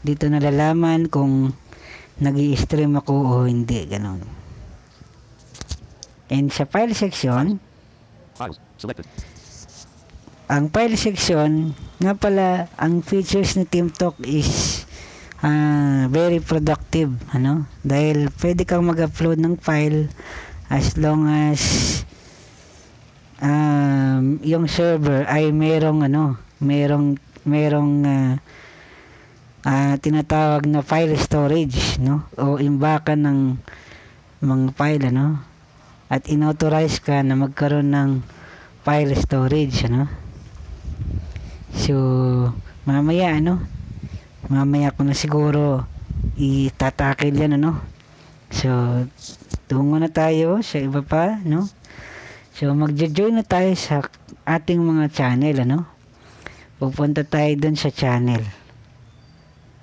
A: Dito nalalaman kung nag-i-stream ako o hindi, ganun. And sa file section,
B: Files. Selected.
A: ang file section, nga pala, ang features ni TeamTalk is very productive, ano? Dahil pwede kang mag-upload ng file as long as yung server ay merong tinatawag na file storage, no? O imbakan ng mga file, ano? At inauthorize ka na magkaroon ng file storage, ano? So, mamaya ko na siguro itatakil yan, ano? So, tungo na tayo sa iba pa, no? So, magjo-join na tayo sa ating mga channel, ano? Pupunta tayo dun sa channel.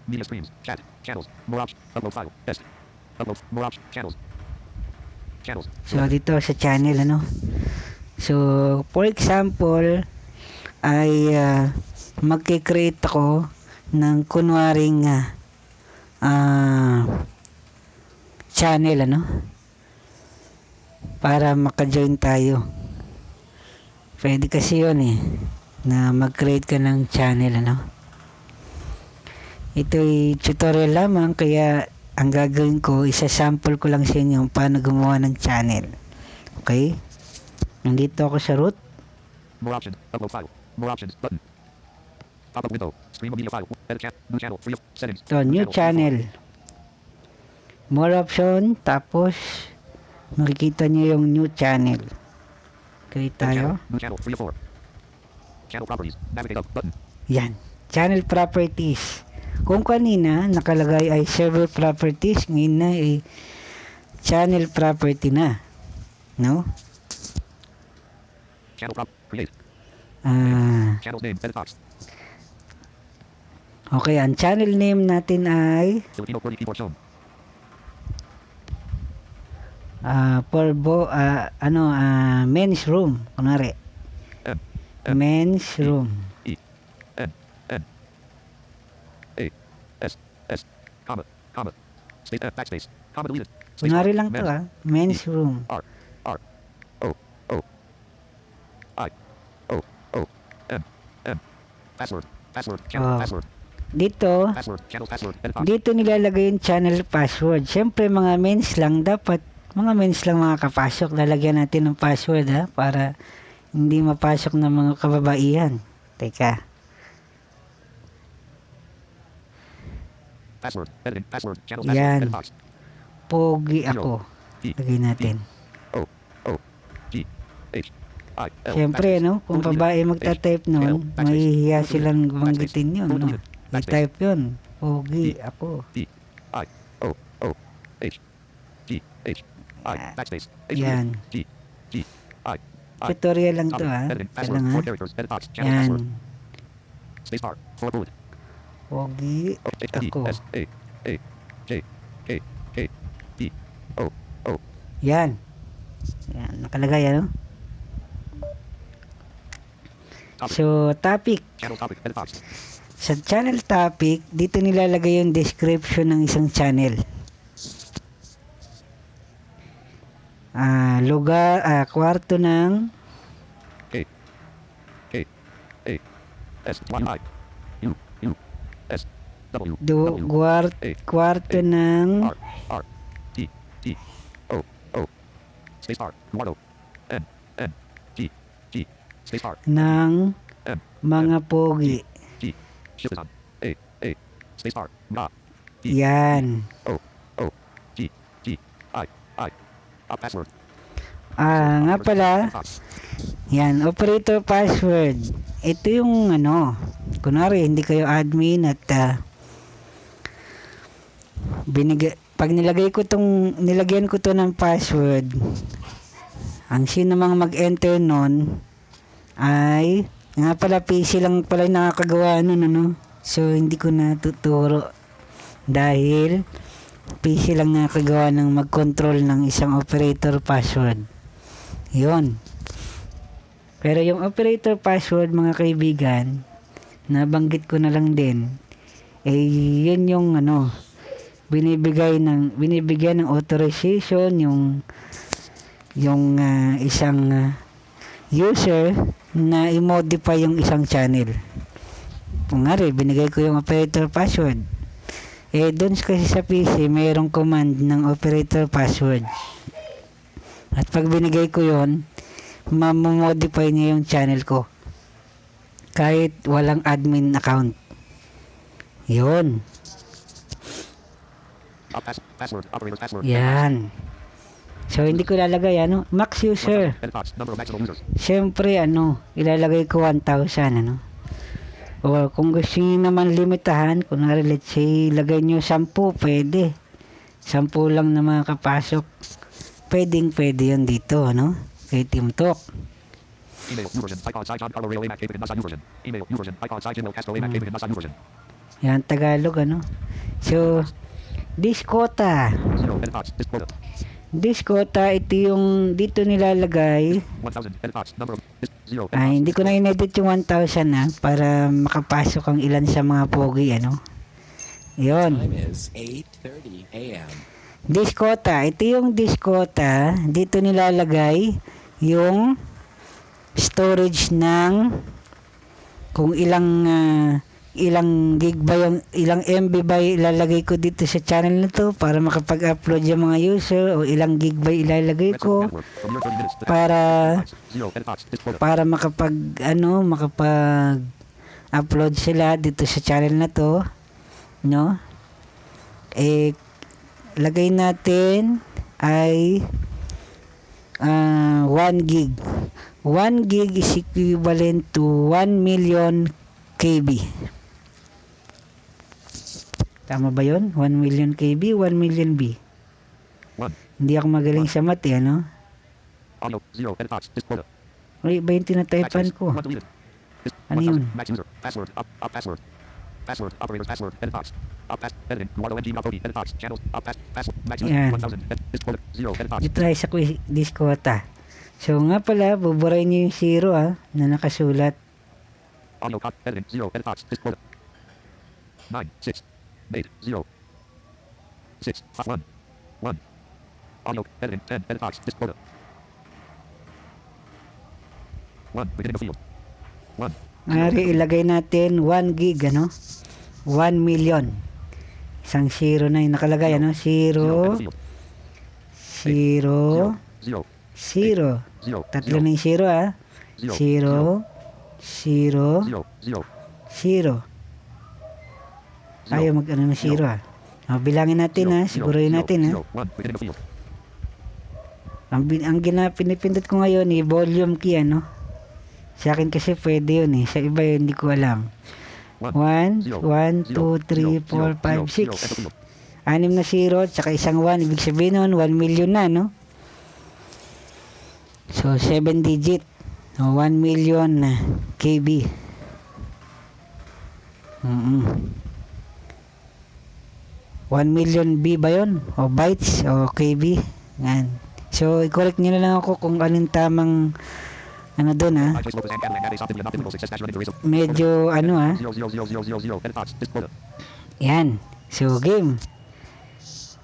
B: Media streams. Chat. Channels. More options. Upload file. Test. Upload. More options. Channels. Channels.
A: So, dito sa channel, ano? So, for example, ay magkikreate ako ng kunwaring channel, ano? Para maka-join tayo. Pwede kasi yun na mag-create ka ng channel, ano? Ito'y tutorial lamang, kaya ang gagawin ko, isa-sample ko lang sa inyo paano gumawa ng channel. Okay? Nandito ako sa root.
B: More options. Upload file. More options. Button. Pop-up window. Stream a media file. Edit chat. New channel. Free. Settings.
A: So, new channel. More option. Tapos, makikita nyo yung new channel. Create tayo.
B: New channel. 3 of 4. Channel properties. Navigate up. Button.
A: Yan. Channel properties. Kung kanina, nakalagay ay server properties, ngayon na ay channel property na. No?
B: Channel create. Channel name. Edit box.
A: Okay, ang channel name natin ay
B: Filipino QWERTY keyboard shown.
A: men's room. Kunwari. Men's room.
B: S. Comma. Space. Backspace. Comma deleted.
A: Kunwari lang to men's room.
B: R. O. I. O. M. Password. Channel password.
A: Dito,
B: Channel password. Edit box.
A: dito nilalagay yung channel password. Siyempre, mga men's lang dapat. Mga men's lang makakapasok. Lalagyan natin ng password para hindi mapasok ng mga kababaihan. Teka.
B: Password. Editing. Password. Channel
A: Yan.
B: password. Edit box.
A: Pogi ako. Lagay natin.
B: O. G. H. I. L.
A: Siyempre, kung
B: Backspace.
A: babae magta-type nun, mahihiya silang banggitin yun, no? I-type yun. Pogi ako.
B: D. I. O. H. G. H. I. Backspace. H.
A: Yan.
B: G. I.
A: Tutorial lang to,
B: Editing. Password.
A: Kailangan.
B: 4 characters. Edit box. Channel password.
A: Yan.
B: Spacebar. 4 bullet.
A: Pogi
B: O. H. D.
A: ako.
B: S. A. J. K. D. O.
A: Yan. Yan. Nakalagay, So, topic.
B: Channel topic. Edit box.
A: Sa channel topic, dito nilalagay yung description ng isang channel. Lugar, kwarto ng
B: K. A. S. Y. I. U. S. W. W.
A: kwarto ng
B: R. R. T. T. O. O. Space R. Eduardo. N. N. G. G. Space R.
A: ng
B: M.
A: mga pogi.
B: G. Shift is on. A. A. Space R. Ga. T.
A: Yan.
B: O. O. G. G. I. I. Password.
A: Nga pala, yan, operator password. Ito yung ano, kunwari hindi kayo admin at pag nilagyan ko to ng password, ang sino mang mag-enter nun ay, nga pala PC lang pala yung nakakagawa nun, ano? So, hindi ko na tuturo dahil PC lang nakakagawa ng mag-control ng isang operator password. Yun. Pero yung operator password, mga kaibigan, nabanggit ko na lang din, yun yung ano, binibigyan ng authorization yung isang user na i-modify yung isang channel. Kungari, binigay ko yung operator password. Doon kasi sa PC, mayroong command ng operator password. At pag binigay ko yon, mamodify niya yung channel ko. Kahit walang admin account. Yun.
B: Password. Operator password.
A: Yan. So, hindi ko ilalagay, max user.
B: Number of maximum users.
A: Siyempre, ilalagay ko 1,000, O kung gusto nyo naman limitahan, kunwari, let's say, lagay nyo 10, pwede. 10 lang na makakapasok. Pwede yun dito, kay TeamTalk.
B: Email uversion. Icon side John Carlo Rayo Amac David Nasa uversion. Email uversion. Icon side Jimmo Castro Amac David Nasa uversion.
A: Yan, Tagalog, So, this quota.
B: 0 edit this quota.
A: This quota, ito yung dito nilalagay.
B: 1,000 edit number of 0
A: Ay, hindi ko na inedit yung 1,000 para makapasok ang ilan sa mga pogi, Yun.
C: Time is 8:30 a.m.
A: This quota, ito yung this quota, dito nilalagay yung storage ng kung ilang gig ba yung, ilang MB ba ilalagay ko dito sa channel na to para makapag-upload yung mga user, o ilang gig ba ilalagay ko para makapag-upload sila dito sa channel na to, lagay natin ay 1 gig. 1 gig is equivalent to 1 million KB. Tama ba yun? 1 million KB, 1 million B. Hindi ako magaling sa math,
B: Audio 0 edit this quota.
A: Uy, ba yung tinataypan ko? Ano yun?
B: Max user. Password. Password. Password. Operator password. Edit box. Editing. Eduardo NG Napoli. Edit box. Channels. Password. Max user.
A: Yan.
B: 1,000. This quota. 0 edit box.
A: I-try sa this quota. So nga pala, buburayin niyo yung 0 na nakasulat.
B: Audio cut. Editing. 0 edit box. This quota. 9, 6, 8, 0, 6, 1, 1. Audio. Editing. 10 edit box. This quota. 1. Beginning of field. 1.
A: Ngari, ilagay natin 1 gig, 1 million. Isang 0 na yung nakalagay, 0, 0, 0, 0. Tatlo na yung 0, 0, 0, 0. Ayaw mag-ano ng 0, bilangin natin, siguruhin natin, Ang pinipindot ko ngayon, volume key, Sa akin kasi pwede yun, Sa iba yun, hindi ko alam. 1, 2, 3, 4, 5, 6. 6 na 0, tsaka isang 1. Ibig sabihin nun, 1 million na, So, 7 digit. 1 million KB. 1 million B ba yun? O bytes? O KB? Yan. So, i-correct nyo na lang ako kung anong tamang doon, medyo yan. So, game.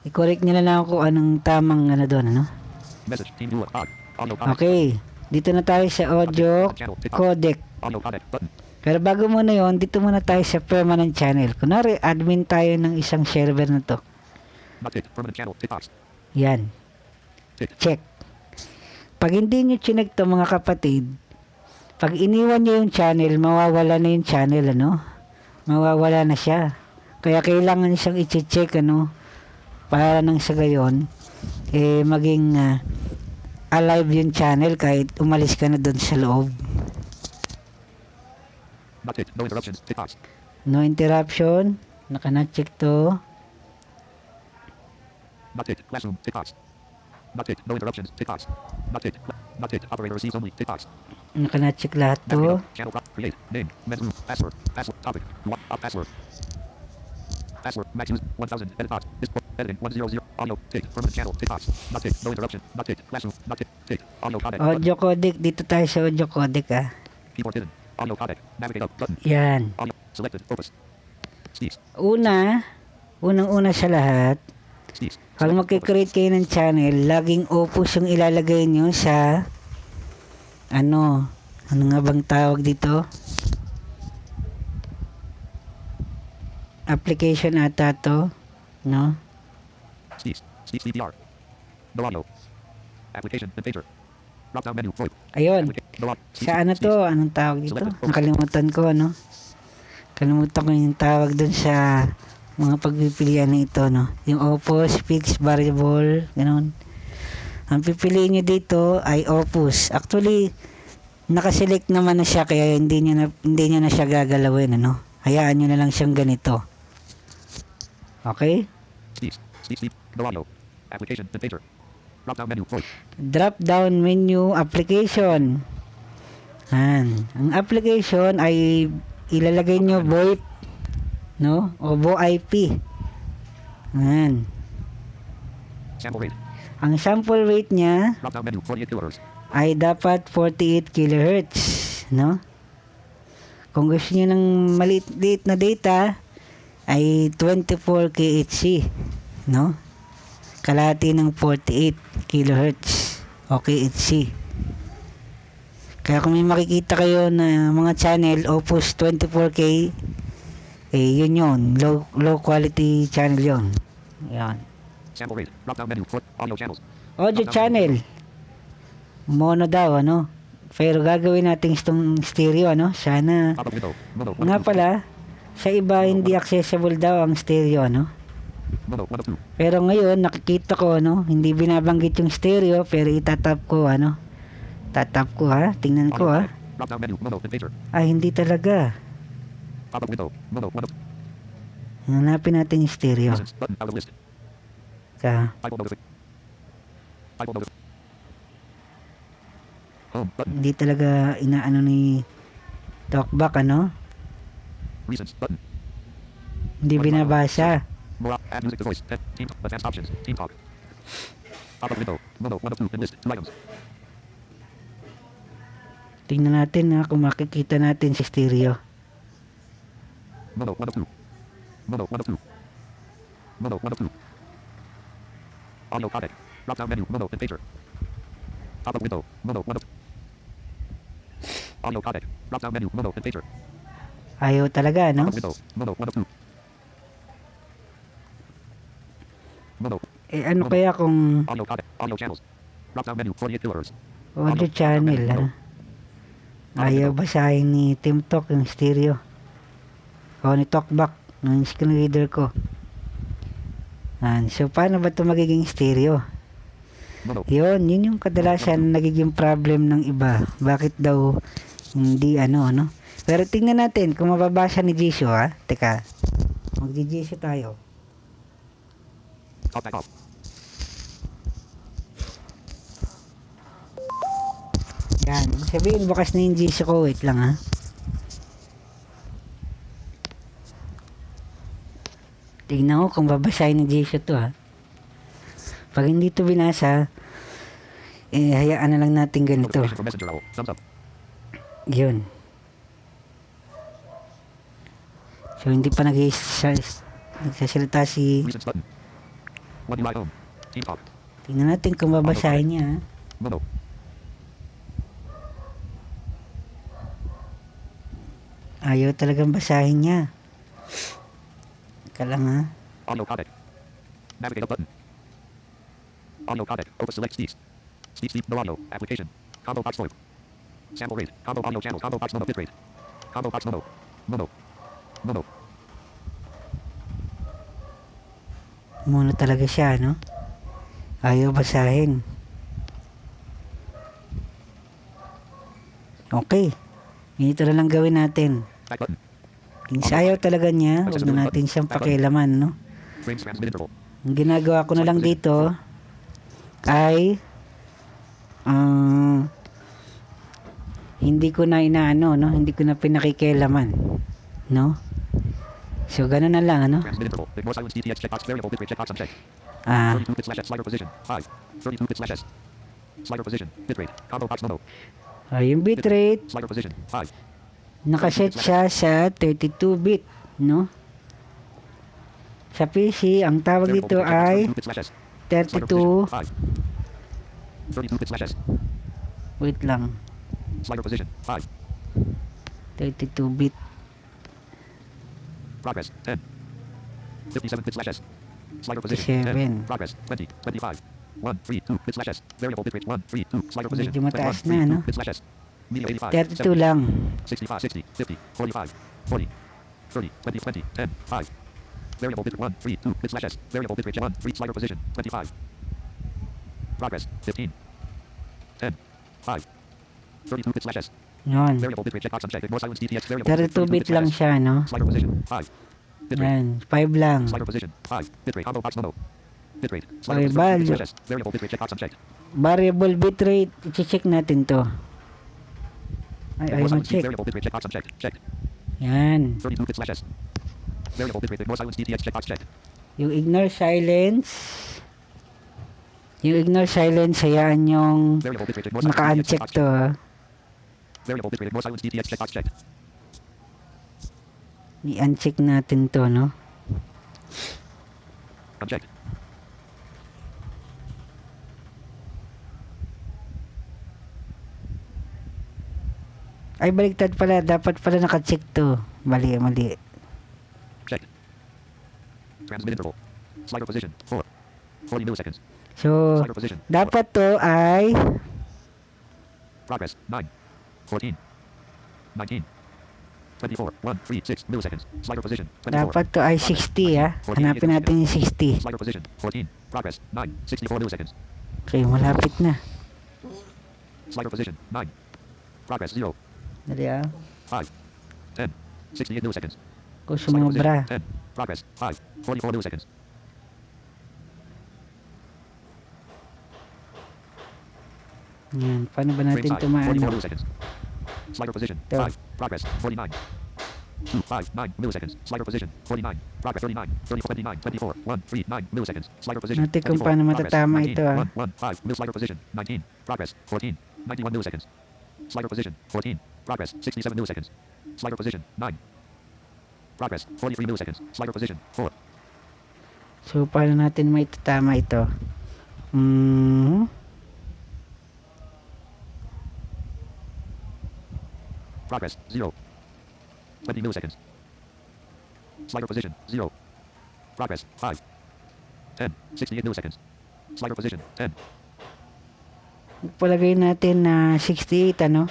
A: I-correct nyo na lang ako anong tamang doon, Okay. Dito na tayo sa audio codec. Pero bago muna yon, dito muna tayo sa permanent channel. Kunwari, admin tayo ng isang server na to.
B: Not tick. Permanent channel. Tick box.
A: Yan.
B: Tick.
A: Check. Pag hindi nyo chinek to mga kapatid, pag iniwan nyo yung channel, mawawala na yung channel, ano? Mawawala na siya. Kaya kailangan siyang i-check, ano? Para nang sa gayon, maging alive yung channel kahit umalis ka na doon sa loob.
B: Not tick. No interruptions. Tick box.
A: No interruption. Naka-check to.
B: Not tick. Classroom. Tick box. Not tick. No interruptions. Tick box. Not tick. Not tick. Operator receives only. Tick box.
A: Naka-check lahat
B: Navigate.
A: to.
B: Channel. Create. Name. Men's room. Password. Password. Topic. Password. Password. Maximus 1000. Edit box. This editing 100. Audio. Tick. Permanent channel. Tick box. Not tick. No interruption. Not tick. Classroom. Not tick. Tick. Audio codec.
A: Audio codec. Dito tayo sa audio codec,
B: Keyboard hidden. Audio codec. Navigate up. Button.
A: Yan.
B: Audio. Selected. Focus. Speaks.
A: Unang-una sa lahat,
B: Speaks.
A: pag magkikreate kayo ng channel, laging opus yung ilalagay nyo sa ano nga bang tawag dito? Application ata to, no?
B: Speaks. Speaks DVR. No audio. Application and pager. Drop down menu. VoIP.
A: Ayun.
B: No audio.
A: Sa ano to? Anong tawag dito? Nakalimutan ko, ano? Kalimutan ko yung tawag dun sa mga pagpipilian na ito, no? Yung opus, fixed, variable, gano'n. Ang pipiliin nyo dito ay opus. Actually, nakaselect naman na siya kaya hindi nyo na siya gagalawin, ano? Hayaan nyo na lang siyang ganito. Okay?
B: Speaks. Speaks. No audio. Application and pager. Drop down menu. VoIP.
A: Drop down menu application. Ang application ay ilalagay nyo VoIP, no? O VoIP.
B: Sample rate.
A: Ang sample rate niya
B: Drop down menu. 48 kilohertz.
A: ay dapat 48 kHz, no? Kung gusto niyo ng maliit na data ay 24 kHz, no? Kalahati ng 48 kHz o kHz. Kaya kung may makikita kayo na mga channel Opus 24K, yun. Low quality channel yun. Yan.
B: Sample rate. Drop down menu. Audio channels.
A: Audio channel. Mono daw, ano? Pero gagawin natin itong stereo, ano? Sana.
B: Pop-up window. Mono.
A: Nga pala, sa iba hindi accessible daw ang stereo, ano?
B: Mono. 1 of 2.
A: Pero ngayon, nakikita ko, ano? Hindi binabanggit yung stereo, pero itatap ko, ano? Tatap ko, ha? Tingnan ko, ha?
B: Drop down menu. Mono. And pager.
A: Ay, hindi talaga.
B: Pop-up window. Mono. 1 of 2.
A: Hanapin natin yung stereo.
B: Presence. Button. Out of list.
A: Ka.
B: iPhone notification. iPhone notification. Home. Button.
A: Hindi talaga inaano ni Talkback, ano?
B: Recents. Button.
A: Hindi binabasa.
B: More. Add music to voice. Team. Advanced options. Team talk. Pop-up window. Mono. 1 of 2. And list. 2 items.
A: Tingnan natin, ha, kung makikita natin si stereo.
B: Mono. 1 of 2. Mono. 1 of 2. Mono. 1 of 2. Audio codec. Drop down menu. Mono. And pager. Pop-up window. Mono. 1 of 2. Audio codec. Drop down menu. Mono. And pager.
A: Ayaw talaga, no?
B: Pop-up window. Mono. 1 of 2. Mono.
A: Ano kaya kung
B: Audio codec. Audio channels. Drop down menu. 48 kilohertz.
A: audio channel, ha? Ayaw basahin ni Team Talk yung stereo. O ni Talkback, yung screen reader ko. So, paano ba ito magiging stereo?
B: Mono.
A: Yun yung kadalasan nagiging problem ng iba. Bakit daw hindi ano? Pero tingnan natin kung mababasa ni Jisoo, ha? Teka, mag-Jisoo tayo.
B: Talkback off.
A: Yan, sabihin bukas na yung Jisoo ko. Wait lang, ha? Tingnan ko kung babasahin ni Jisoo to, ha? Pag hindi to binasa, hayaan na lang natin ganito.
B: Notification from Messenger owl. Thumbs up.
A: Yun. So, hindi pa nagsasalita si...
B: Recents button. One UI home. Team talk.
A: Tingnan natin kung babasahin niya, ha?
B: Mono.
A: Ayaw talagang basahin niya. Teka lang ha.
B: Audio codec. Navigate up button. Audio codec. Open select Steve's. Steve no audio. Application. Combo box VoIP. Sample rate. Combo audio channel. Combo box mono bitrate. Combo box mono. Mono. Mono.
A: Muna talaga siya, no? Ayaw basahin. Okay. Ganito na lang gawin natin.
B: Back button.
A: Kung ayaw talaga niya, huwag na natin siyang pakialaman, no?
B: Frames transmit interval.
A: Ang ginagawa ko na lang dito ay hindi ko na inaano, no? Hindi ko na pinakikialaman, no? So, ganun na lang, ano?
B: Transmit interval. Ignore silence DTX checkbox. Variable bitrate checkbox unchecked. 32 bit slash S. Slider position. 5. 32 bit slash S. Slider position. Bitrate. Combo box mono.
A: Yung bitrate,
B: Slider position. 5.
A: nakaset siya sa 32-bit, no? Sa PC, ang tawag
B: Variable
A: dito
B: bitrate checkbox.
A: ay
B: 32 bit slash S. Slider position.
A: 32,
B: 5. 32 bit slash S.
A: wait lang,
B: Slider position. 5.
A: 32-bit.
B: Progress. 10. 57 bit slash S. Slider position.
A: 57.
B: 10. Progress. 20. 25. 1. 3. 2 bit slash S. Variable bitrate 1. 3. 2. Slider position.
A: Medyo mataas
B: 21,
A: na, no?
B: 3, 2 bit slash S. Media 85.
A: 32 lang.
B: 65, 60, 50, 45, 40, 30, 20, 20, 10, 5. Variable bit 1, 3, 2, bit slash S. Variable bit rate 1, 3, slider position, 25. Progress, 15. 10, 5. 32 bit slash S.
A: Yun.
B: Variable bit rate checkbox unchecked. Ignore silence DTX. Variable
A: 32-bit lang siya, no?
B: Slider position, 5. Bit rate.
A: Yan, 5 lang.
B: Slider position, 5. Bit rate. Combo box mono. Bit rate.
A: Okay,
B: Slider
A: value.
B: bit slash S. Variable bit rate checkbox unchecked.
A: Variable bitrate, i-check natin to. Ay,
B: Ignore
A: ayaw
B: silence
A: ma-check.
B: variable bit rate checkbox unchecked. Checked.
A: Yan.
B: 32 bit slash S. Variable bit rate. Ignore silence DTX checkbox checked.
A: Yung ignore silence, hayaan yung
B: Variable bit rate. Ignore silence DTX
A: naka-uncheck
B: checkbox
A: to,
B: checked.
A: ha.
B: Variable bit rate. Ignore silence DTX checkbox checked.
A: I-uncheck natin to, no?
B: Unchecked.
A: Ay, baliktad pala. Dapat pala naka-check to. Mali.
B: Checked. Transmit interval. Slider position. 4. 40 milliseconds.
A: So,
B: Slider position. 4.
A: dapat to ay
B: Progress. 9. 14. 19. 24. 1. 3. 6 milliseconds. Slider position. 24.
A: dapat to ay 60, ha. Hanapin natin yung 60.
B: Slider position. 14. Progress. 9. 64 milliseconds.
A: Okay, malapit na.
B: Slider position. 9. Progress. 0.
A: Dali, ha.
B: 5. 10. 68 milliseconds.
A: Kung
B: Slider
A: sumobra.
B: position. 10. Progress. 5. 44 milliseconds.
A: Yan. Paano ba
B: Frame
A: natin
B: size.
A: ito
B: 44
A: maano?
B: milliseconds. Slider position.
A: Ito.
B: 5. Progress. 49. 2, 5, 9 milliseconds. Slider position. 49. Progress. 39. 34, 29, 24. 1, 3, 9 milliseconds. Slider position.
A: Natin kung
B: 24.
A: paano
B: Progress.
A: matatama
B: 19.
A: ito, ah.
B: 1, 5 mil slider position. 19. Progress. 14. 91 milliseconds. Slider position. 14. Progress. 67 milliseconds. Slider position. 9. Progress. 43 milliseconds. Slider position. 4.
A: So, paano natin maitatama ito?
B: Progress. 0. 20 milliseconds. Slider position. 0. Progress. 5. 10. 68 milliseconds. Slider position. 10.
A: Palagay natin na 68, ano?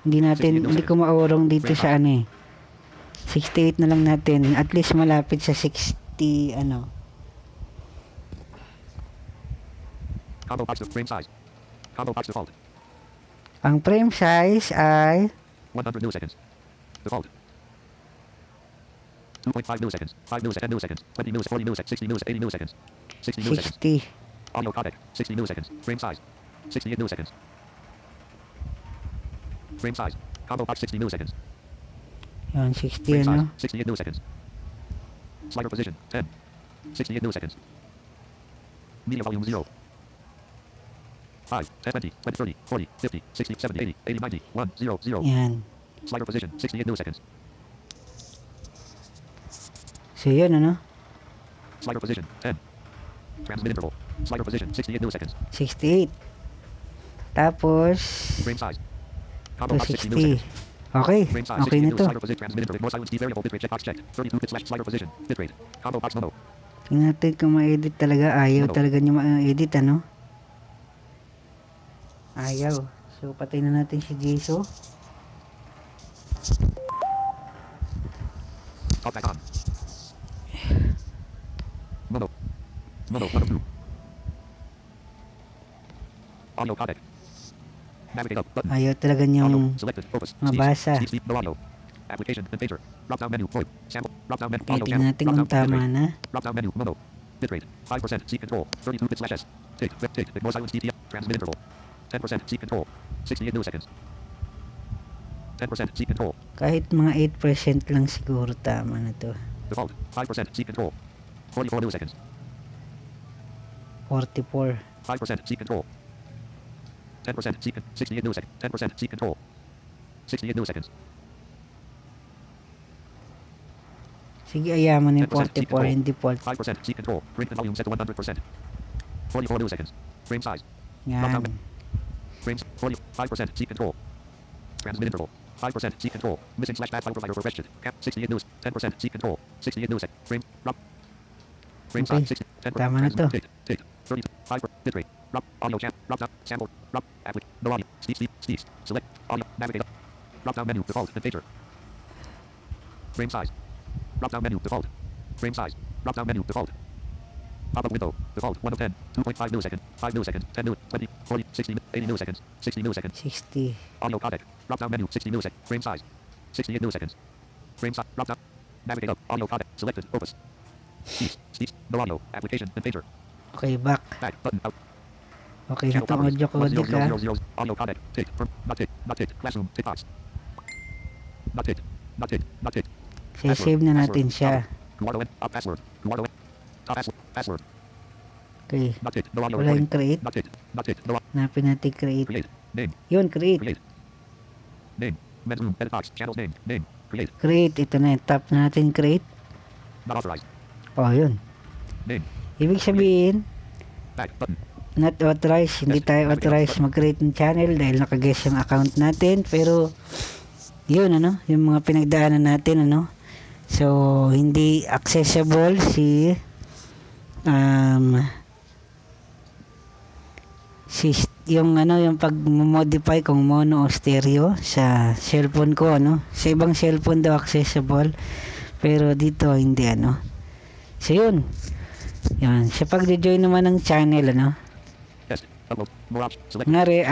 A: Hindi ko maurong dito sa ano eh. 68 na lang natin. At least malapit sa 60, ano.
B: Combo box of frame size. Combo box default.
A: Ang frame size ay
B: 100 milliseconds. Default. 2.5 milliseconds. 5 milliseconds. 10 milliseconds. 20 milliseconds. 40 milliseconds. 60 milliseconds. 80 milliseconds. 60 milliseconds.
A: 60.
B: Audio codec. 60 milliseconds. Frame size. 68 milliseconds. Frame size. Combo box 60 milliseconds.
A: Yun,
B: Frame
A: 60, ano?
B: size. 68 milliseconds. Slider position. 10. 68 milliseconds. Media volume 0. 5, 10, 20, 20, 30, 40, 50, 60, 70, 80, 80, 90, 1, 0, 0.
A: Yan.
B: Slider position. 68 milliseconds.
A: So, yun, ano?
B: Slider position. 10. Transmit interval. Slider position. 68 milliseconds.
A: 68. Tapos,
B: Frame size.
A: to
B: Combo box 60
A: 60.
B: milliseconds.
A: Okay,
B: Frame size
A: okay
B: 60
A: na
B: news.
A: to.
B: Slider position. Transmit interval. More silence. Variable bitrate checkbox checked. 32 bit slash slider position. Bitrate. Combo box mono.
A: Tingnan natin kung ma-edit talaga. Ayaw
B: Ano?
A: talaga niya ma-edit, ano? Ayaw. So, patay na natin si Jisoo.
B: Talkback on. Mono. Mono. 1 of 2. Audio codec. Navigate up button.
A: Ayaw talaga
B: Audio
A: niyang
B: selected. Focus.
A: mabasa.
B: Steve. No audio. Application and pager. Drop down menu. VoIP. Sample. Drop down menu.
A: Okay,
B: Audio
A: tingnan
B: channel.
A: natin
B: Drop
A: kung
B: down
A: tama
B: bitrate.
A: na.
B: Drop down menu. Mono. Bitrate. 5% seek control. 32 bit slash S. Tick. Tick. Ignore silence. DTF. Transmit interval. 10% seek control. 68 milliseconds. 10% seek control.
A: Kahit mga 8% lang siguro tama na to.
B: Default. 5% seek control. 44 milliseconds.
A: 44.
B: 5% seek control. 10% seek 68 milliseconds. 10% seek control. 68 milliseconds.
A: Sige, ayaman yung
B: 10% seek
A: 44 in default.
B: 5% seek control. Bring the volume set to 100%. 44 milliseconds. Frame size.
A: Yan.
B: Frames. 45% seek control. Transmit interval. 5% seek control. Missing slash bad file provider for question. Cap 68 news. 10% seek control. 68 milliseconds. Frame. Drop. Frame
A: Okay.
B: size. 60. 10%.
A: Tama na to.
B: Tick. Tick. 30. 5. Bitrate. Drop. Audio channel. Drop down. Sample. Drop. Applic. No audio. Steve. Select. Audio. Navigate up. Drop down menu. Default. And pager. Frame size. Drop down menu. Default. Frame size. Drop down menu. Default. Pop-up window. Default. 1 of 10. 2.5 milliseconds. 5 milliseconds. 10 milliseconds. 20. 40. 60. 80 milliseconds. 60 milliseconds.
A: 60.
B: Audio codec. Drop down menu. 60 milliseconds. Frame size. 68 milliseconds. Frame size. Drop down. Navigate up. Audio codec. Selected. Opus. Steve. No audio. Application and pager.
A: Okay, back.
B: Back. Button. Out.
A: Okay na to, audio codec ha.
B: 1000. Audio codec. Tick. Not tick. Not tick. Classroom. Tick box. Not tick. Not tick. Not tick.
A: Save na natin siya.
B: Guardo N. Password. Guardo N. Password. Password.
A: Okay.
B: Not tick. No audio.
A: Wala yung create.
B: Not tick. Not tick. No audio.
A: Hanapin natin create.
B: Create. Name.
A: Yun, create.
B: Create. Name. Men's room. Edit box. Channel's name. Name. Create.
A: Create. Ito na, tap natin create.
B: Not authorized.
A: Oh, yun.
B: Name.
A: Ibig sabihin,
B: Back. Button.
A: not authorized. Hindi tayo authorized mag-create ng channel dahil nakaguess yung account natin. Pero, yun, ano, yung mga pinagdaanan natin, ano. So, hindi accessible si yung ano, yung pag-modify kung mono o stereo sa cellphone ko, ano. Sa ibang cellphone daw accessible, pero dito hindi, ano. So, yun. Yan. Sa pag-join naman ng channel, ano.
B: Yes. Upload. More options. Select.
A: Ngari,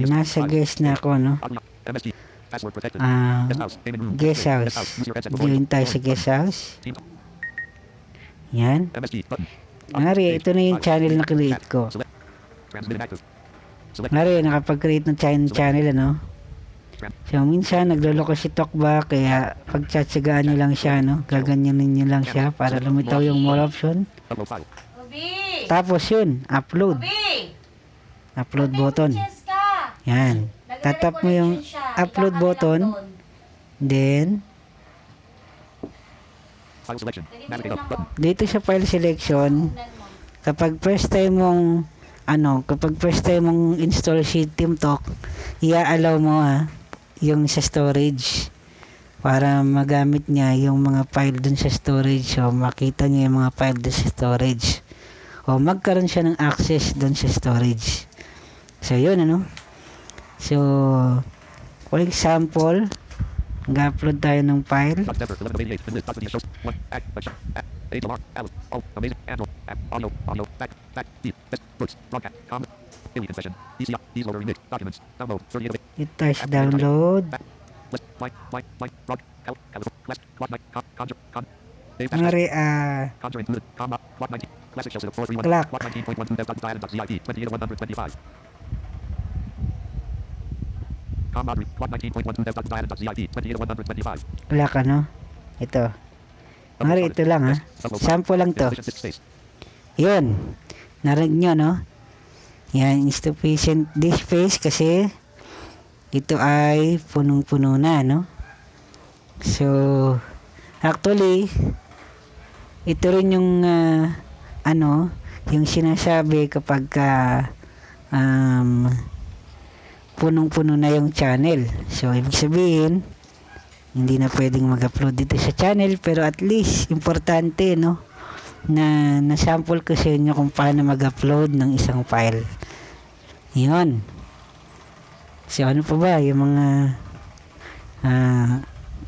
A: nasa guest na ako, no.
B: Audio. MSG. Password protected.
A: Ah,
B: Guest house. Payment room.
A: guest
B: Guest
A: house.
B: Use your headset before
A: Join
B: you-
A: tayo sa guest house.
B: Team.
A: Yan.
B: MSG. Button.
A: Ngari, ito na yung channel na create ko.
B: Select. Transmit and active. Select.
A: Ngari, nakapag-create ng channel, ano. So, minsan, nagloloko si Talkback, kaya pagtsatsagaan nyo lang siya, no. Gaganyanin nyo lang siya para lumitaw yung more option.
B: Upload file.
D: Obi!
A: Tapos yun, upload.
D: Obi!
A: Upload button.
D: Chess ka!
A: Yan. Tatap mo yung upload button. Then,
B: File selection. Navigate up. Button.
A: dito sa file selection, kapag first time mong install si TeamTalk, i-allow mo yung sa storage para magamit niya yung mga file dun sa storage, o makita niya yung mga file dun sa storage, o magkaroon siya ng access dun sa storage. So yun, ano. So for example, mag-upload tayo ng file.
B: September 11 of 88. List. Dr. shows. 1. Act. Action. Age alarm. Alice. Oh. Amazing. Android. App. Audio. Back. Deep. Best. Books. Broadcast. Comment. Daily confession. ECR. These loader remix. Documents. Download. 38 of 8.
A: Hit tayo sa download.
B: List. Mike. Rod. Quest. Quad. Conjure. Dave.
A: Ngari,
B: Conjure included. Comma. Quad 19. Classic shows. 431.
A: Clock.
B: Quad 19.12. Dev.dialog.zip. 28 of 125. Comma. Quad 19.12. Dev.dialog.zip. 28 of 125.
A: wala ka, no? Ito. Ngari, ito lang, ha. Sample lang to. Yun. Narinig nyo, no? Yan, insufficient disk space kasi ito ay punong-puno na, no? So, actually, ito rin yung, yung sinasabi kapag punong-puno na yung channel. So, ibig sabihin, hindi na pwedeng mag-upload dito sa channel, pero at least importante, no, na na-sample ko sa inyo kung paano mag-upload ng isang file. Yun. So ano pa ba yung mga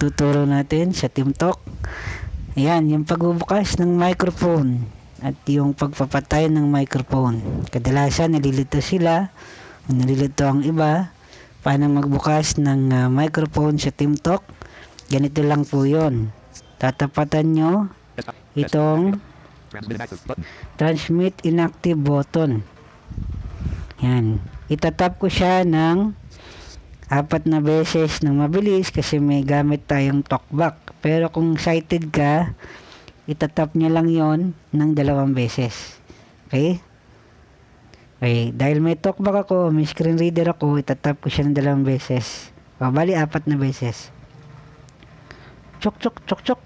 A: tuturo natin sa TeamTalk? Ayan, yung pagbubukas ng microphone at yung pagpapatay ng microphone. Kadalasan nalilito sila, nalilito ang iba paano magbukas ng microphone sa TeamTalk. Ganito lang po yun. Tatapatan nyo itong
B: Transmit inactive button.
A: transmit inactive button. Yan. Itatap ko siya ng 4 na beses ng mabilis kasi may gamit tayong talkback. Pero kung sighted ka, itatap nyo lang yon ng 2 beses. Okay? Okay. Dahil may talkback ako, may screen reader ako, itatap ko siya ng 2 beses. O, bali 4 na beses. Chok, chok, chok, chok.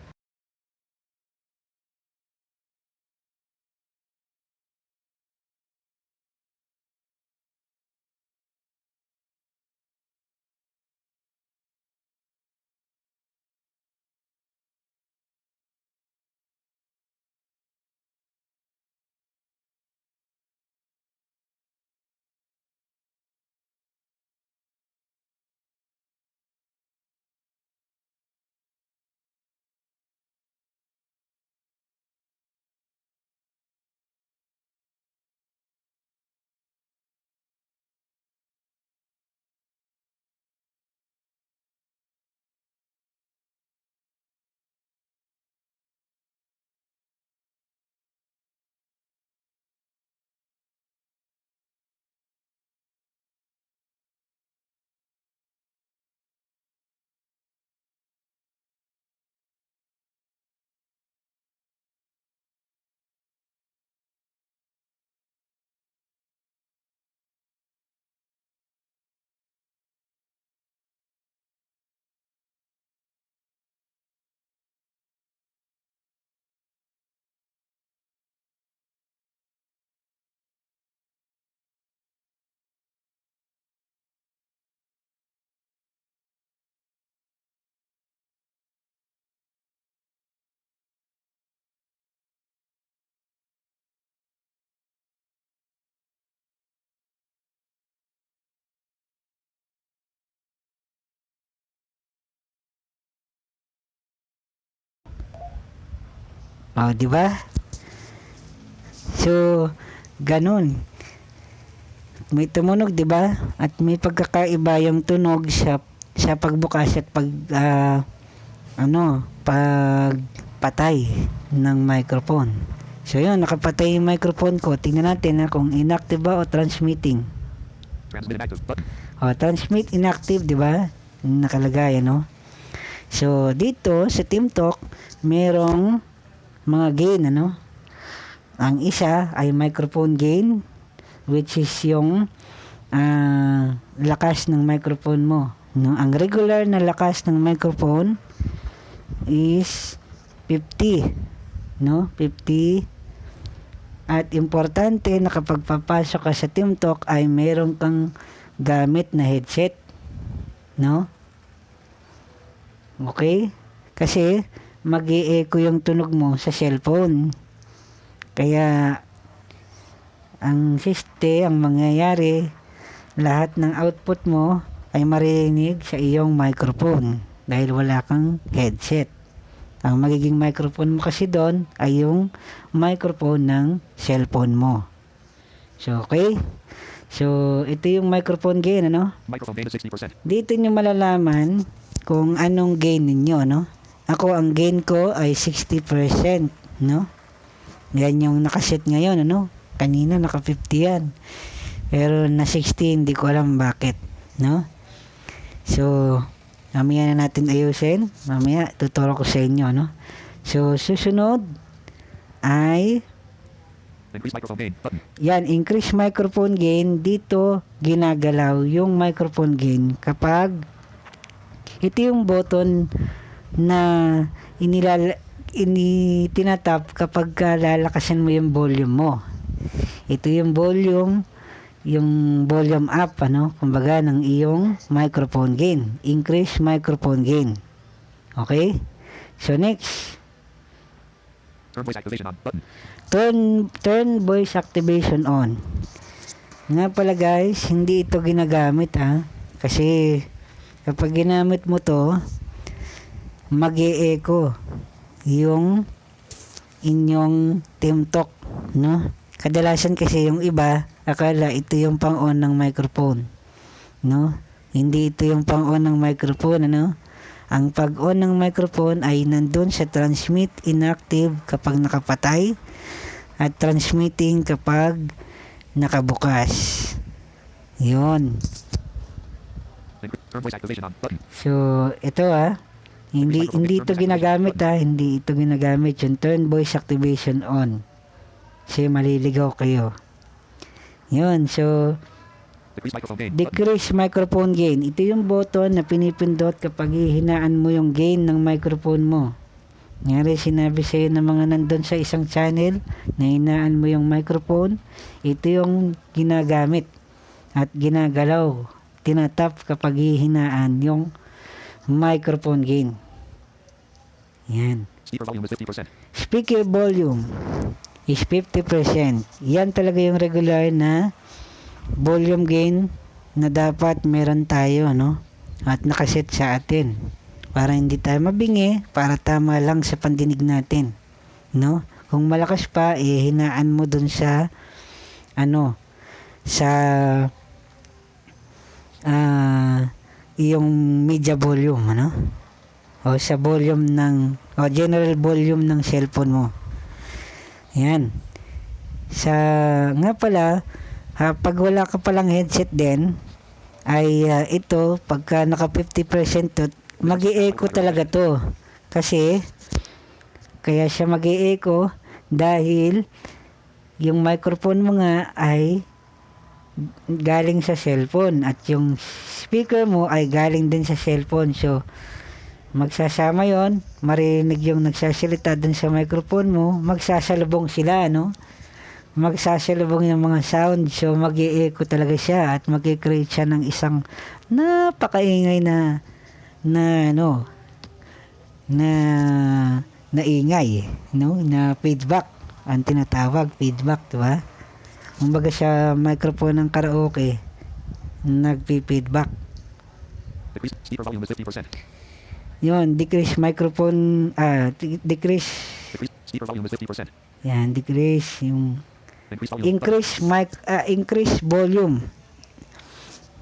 A: O, di ba? So, ganun. May tumunog, di ba? At may pagkakaiba yung tunog sa pagbukas at pagpatay ng microphone. So, yun, nakapatay yung microphone ko. Tingnan natin kung inactive ba o transmitting.
B: Transmit inactive button.
A: O, transmit inactive, di ba? Nakalagay, ano? So, dito sa TeamTalk, merong mga gain, ano? Ang isa ay microphone gain, which is yung lakas ng microphone mo, no? Ang regular na lakas ng microphone is 50, no? 50. At importante na kapag papasok ka sa TeamTalk ay meron kang gamit na headset, no? Okay? Kasi mag-i-echo yung tunog mo sa cellphone. Kaya ang mangyayari, lahat ng output mo ay marinig sa iyong microphone dahil wala kang headset. Ang magiging microphone mo kasi doon ay yung microphone ng cellphone mo. So, okay? So, ito yung microphone gain, ano?
B: Microphone gain is 60%.
A: Dito nyo malalaman kung anong gain ninyo, no? Ako, ang gain ko ay 60%, no? Yan yung nakaset ngayon, ano? Kanina, naka 50 yan. Pero na 60, hindi ko alam bakit, no? So, mamaya na natin ayusin. Mamaya, tuturo ko sa inyo, no? So, susunod ay
B: Increase microphone gain button.
A: yan, increase microphone gain. Dito, ginagalaw yung microphone gain kapag ito yung button na tinatap kapag lalakasan mo yung volume mo. Ito yung volume up, ano, kumbaga ng iyong microphone gain. Increase microphone gain. Okay? So next,
B: Turn voice activation on. Button.
A: turn voice activation on. Nga pala guys, hindi ito ginagamit kasi kapag ginamit mo to, mag-e-echo yung inyong TeamTalk, no? Kadalasan kasi yung iba akala ito yung pang-on ng microphone, no? Hindi ito yung pang-on ng microphone, ano? Ang pag-on ng microphone ay nandun sa transmit inactive kapag nakapatay at transmitting kapag nakabukas. Yun.
B: Turn voice activation on. Button.
A: So, ito hindi ito ginagamit hindi ito ginagamit yung turn voice activation on. Kasi maliligaw kayo. Yun, so
B: Decrease microphone gain. Button.
A: decrease microphone gain. Ito yung button na pinipindot kapag hihinaan mo yung gain ng microphone mo. Ngari, sinabi sa'yo ng mga nandun sa isang channel na hinaan mo yung microphone, ito yung ginagamit at ginagalaw, tinatap kapag hihinaan yung microphone gain. Yan.
B: Speaker volume is 50%.
A: Speaker volume is 50%. Yan talaga yung regular na volume gain na dapat meron tayo, no? At nakaset sa atin. Para hindi tayo mabingi, para tama lang sa pandinig natin, no? Kung malakas pa, hinaan mo dun sa sa yung media volume, ano? O sa volume general volume ng cellphone mo. Yan. Nga pala, pag wala ka palang headset din, ay ito, pagka naka 50% to, mag-i-echo talaga to. Kasi, kaya siya mag-i-echo dahil yung microphone mo nga ay galing sa cellphone at yung speaker mo ay galing din sa cellphone. So, magsasama yon, marinig yung nagsasalita dun sa microphone mo, magsasalubong sila, no? Magsasalubong yung mga sound, so mag-i-echo talaga siya at mag-i-create siya ng isang napakaingay na ingay, no? Na feedback, ang tinatawag feedback, diba? Kumbaga sa microphone ng karaoke, nagpi-feedback.
B: Decrease speaker volume is 50%.
A: Yun, decrease microphone, decrease,
B: Speaker volume is 50%.
A: yan, decrease, yung
B: Increase volume. Button.
A: increase volume.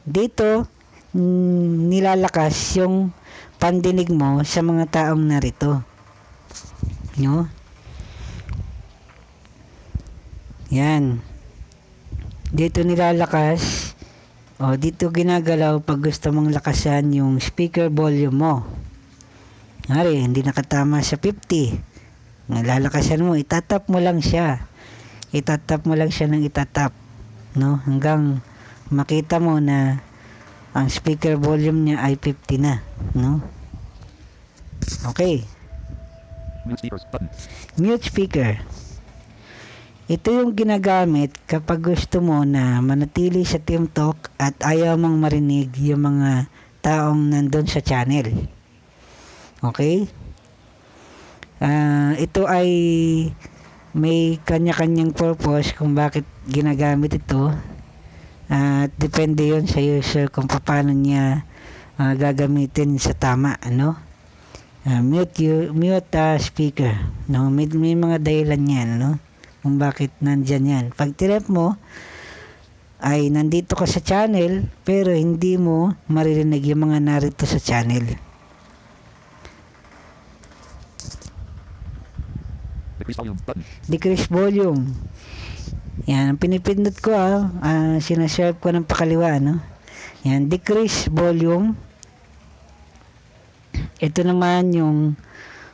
A: Dito, nilalakas yung pandinig mo sa mga taong narito. No? Yan. Dito nilalakas, dito ginagalaw pag gusto mong lakasan yung speaker volume mo. Ngari, hindi nakatama sa 50. Lalakasan mo, itatap mo lang siya. Itatap mo lang siya ng itatap, no? Hanggang makita mo na ang speaker volume niya ay 50 na, no? Okay.
B: Mute speakers. Button.
A: Mute speaker. Ito yung ginagamit kapag gusto mo na manatili sa TeamTalk at ayaw mong marinig yung mga taong nandun sa channel. Okay? Ito ay may kanya-kanyang purpose kung bakit ginagamit ito. At depende yun sa user kung paano niya gagamitin sa tama, ano? Mute speaker, no? May mga dahilan yan, no? Kung bakit nandyan yan. Pag tirep mo, ay nandito ka sa channel, pero hindi mo maririnig yung mga narito sa channel.
B: Decrease volume. Button.
A: Decrease volume. Yan, ang pinipindot ko sinaswipe ko ng pakaliwa, no? Yan, decrease volume. Ito naman yung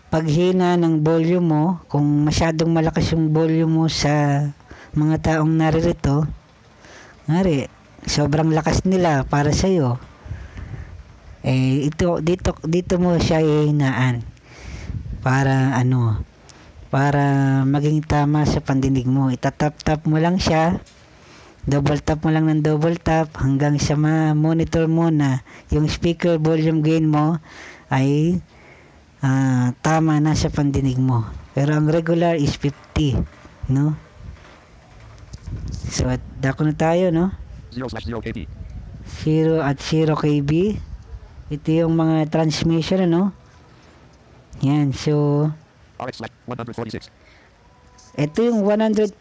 A: paghina ng volume mo. Kung masyadong malakas yung volume mo sa mga taong naririto, ngari, sobrang lakas nila para sa'yo. Dito mo siya ihinaan. Para maging tama sa pandinig mo. Itatap-tap mo lang siya, double tap mo lang ng double tap hanggang sa ma-monitor mo na yung speaker volume gain mo ay tama na sa pandinig mo. Pero ang regular is 50, no? So, dako na tayo, no?
B: 0/0 kb.
A: 0 at 0 kb. Ito yung mga transmission, ano? Yan, so
B: RX/146.
A: ito yung 146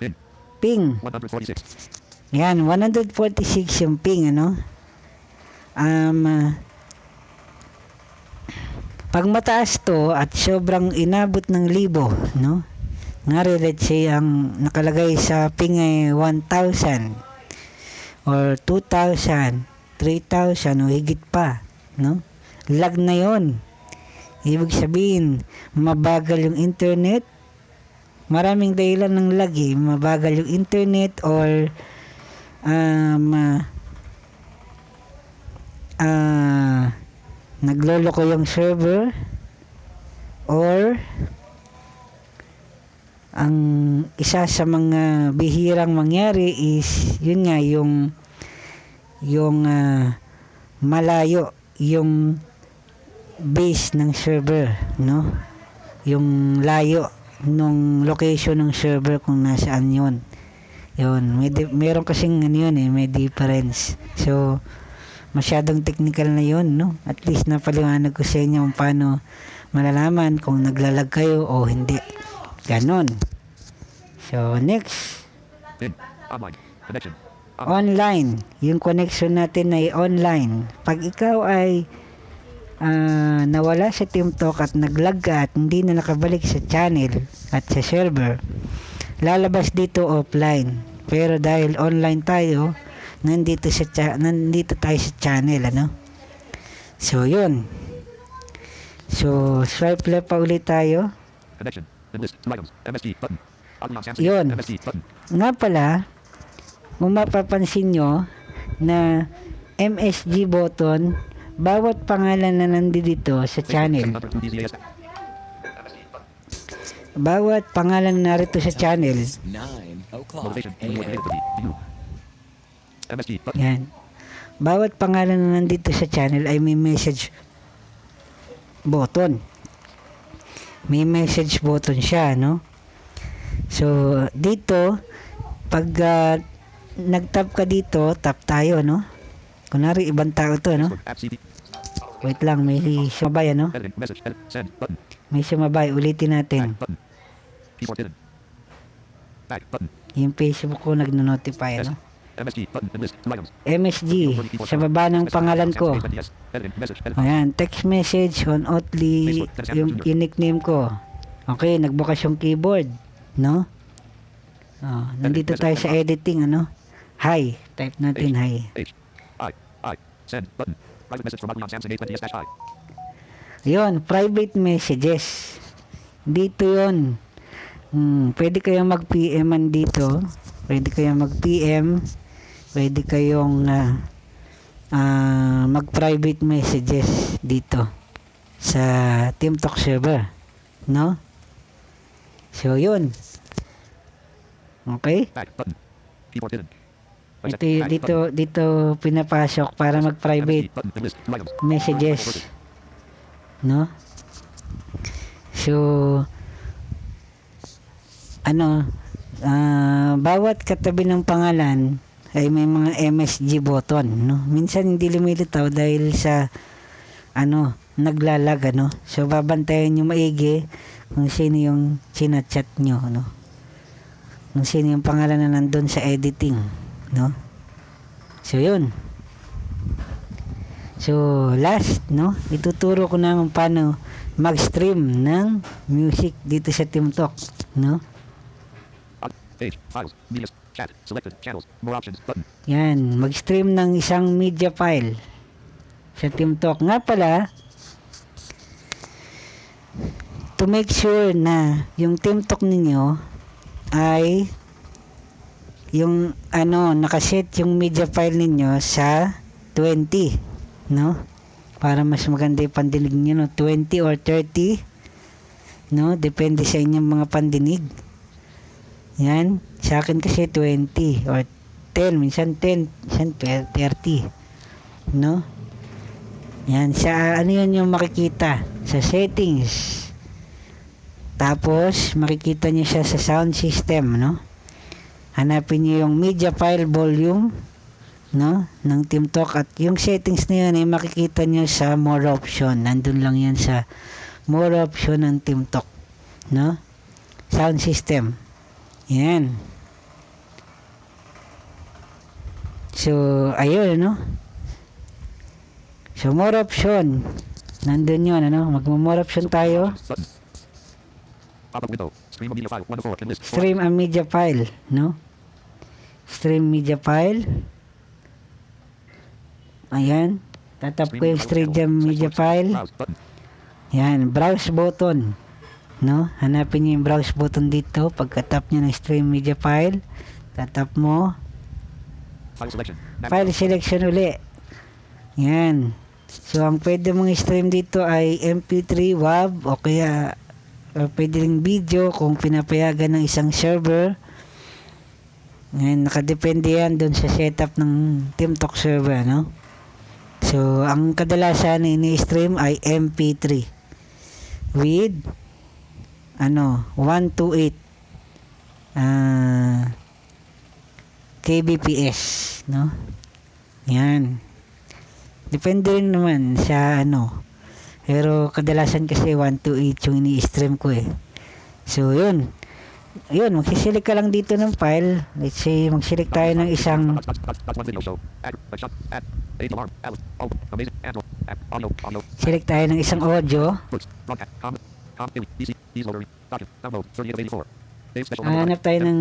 B: Pin.
A: ping.
B: 146.
A: Yan, 146 yung ping, ano? Pag mataas to at sobrang inabot ng libo, no? Ngari, let's say, ang nakalagay sa ping ay 1,000 or 2,000, 3,000 o higit pa, no? Lag na yon. Ibig sabihin, mabagal yung internet. Maraming dahilan ng lag, eh. Mabagal yung internet or nagloloko yung server, or ang isa sa mga bihirang mangyari is yun nga, yung malayo yung base ng server, no? Yung layo nung location ng server kung nasaan yun. Yun, meron kasing ano yun, eh, may difference. So, masyadong technical na yun, no? At least napaliwanag ko sa inyo kung paano malalaman kung naglalag kayo o hindi. Ganon. So, next.
B: Pin. Online. Connection.
A: Online. Yung connection natin ay online. Pag ikaw ay nawala sa TeamTalk at naglag ka at hindi na nakabalik sa channel at sa server, lalabas dito offline. Pero dahil online tayo, nandito tayo sa channel, ano? So, yun. So, swipe left pa ulit tayo.
B: Connection. List. Items. MSG button.
A: Yun.
B: MSG button.
A: Nga pala, kung mapapansin nyo na MSG button, bawat pangalan na nandito sa channel, bawat pangalan na narito sa channel,
C: 9 o'clock
B: Motivation.
C: a.m.
B: View. MSG button.
A: yan, bawat pangalan na nandito sa channel ay may message button. May message button siya, no? So, dito, pag nag-tap ka dito, tap tayo, no? Kunwari, ibang tao to, no?
B: App CD.
A: Wait lang, may sumabay, ano?
B: Editing. Message. Edit. Send button.
A: May sumabay, ulitin
B: Back
A: natin.
B: button. Keyboard hidden. Back button.
A: Yung Facebook ko nag-notify, ano?
B: MSG button. List. Items.
A: MSG, sa baba ng pangalan ko.
B: Editing. Message. Edit.
A: Ayan, text message on Oatly, yung nickname ko. Okay, nagbukas yung keyboard, no? Oh, nandito tayo sa editing, ano? Hi, type natin hi.
B: H. I. Send button. Private message from Adrian Samson A20S-I.
A: Yun, private messages. Dito yun. Pwede kayong mag-PM dito. Pwede kayong mag-PM. Pwede kayong mag-private messages dito sa TeamTalk server. No? So, yun. Okay?
B: Back button. Keyboard hidden.
A: Dito pinapasok para mag-private
B: MSG button. List. Items.
A: messages, no? So, bawat katabi ng pangalan ay may mga MSG button, no? Minsan hindi lumilitaw dahil sa naglalag, ano? So, babantayan nyo maigi kung sino yung sinachat nyo, no? Kung sino yung pangalan na nandun sa editing, no? So, yun. So, last, no? Ituturo ko na kung paano mag-stream ng music dito sa TeamTalk, no?
B: Page. Files. Media. Chat. Selected. Channels. More options. Button.
A: Yan, mag-stream ng isang media file sa TeamTalk. Nga pala, to make sure na yung TeamTalk ninyo ay yung nakaset yung media file ninyo sa 20, no? Para mas maganda yung pandinig nyo, no? 20 or 30, no? Depende sa inyong mga pandinig. Yan, sa akin kasi 20 or 10, minsan 10, minsan 30, no? Yan, sa ano yun yung makikita sa settings. Tapos makikita niyo siya sa sound system, no? Hanapin niyo yung media file volume, no, ng TeamTalk, at yung settings na yun ay makikita niyo sa more option. Nandun lang yan sa more option ng TeamTalk, no? Sound system. Yan. So, ayun, no? So, more option. Nandun yun, ano? Mag-more option tayo.
B: Button. Pop-up window. Stream a media file. 1 of 4. Can list.
A: Stream a media file, no? Stream media file. Ayan. Tatap ko yung stream media file.
B: Browse button.
A: Yan, browse button. No? Hanapin niyo yung browse button dito. Pagka-tap niyo ng stream media file, tatap mo.
B: File selection.
A: File selection uli. Yan. So, ang pwede mong stream dito ay MP3, WAV, o kaya pwede ring video kung pinapayagan ng isang server. Ngayon, nakadepende yan doon sa setup ng TeamTalk server, no? So, ang kadalasan na ini-stream ay MP3 with 128 kbps, no? Yan. Depende rin naman sa pero kadalasan kasi 128 yung ini-stream ko eh. So, yun. Yun, magsiselect ka lang dito ng file. Let's say, magselect tayo ng isang
B: That's one video show. Add. Shot. Add. Age alarm. Alice. Oh, amazing. Android. App. Audio.
A: select tayo ng isang audio.
B: Books. Broadcast. Comment. DC. Ease loader. Document. Download. 30 of 84. Save special.
A: Hanap tayo ng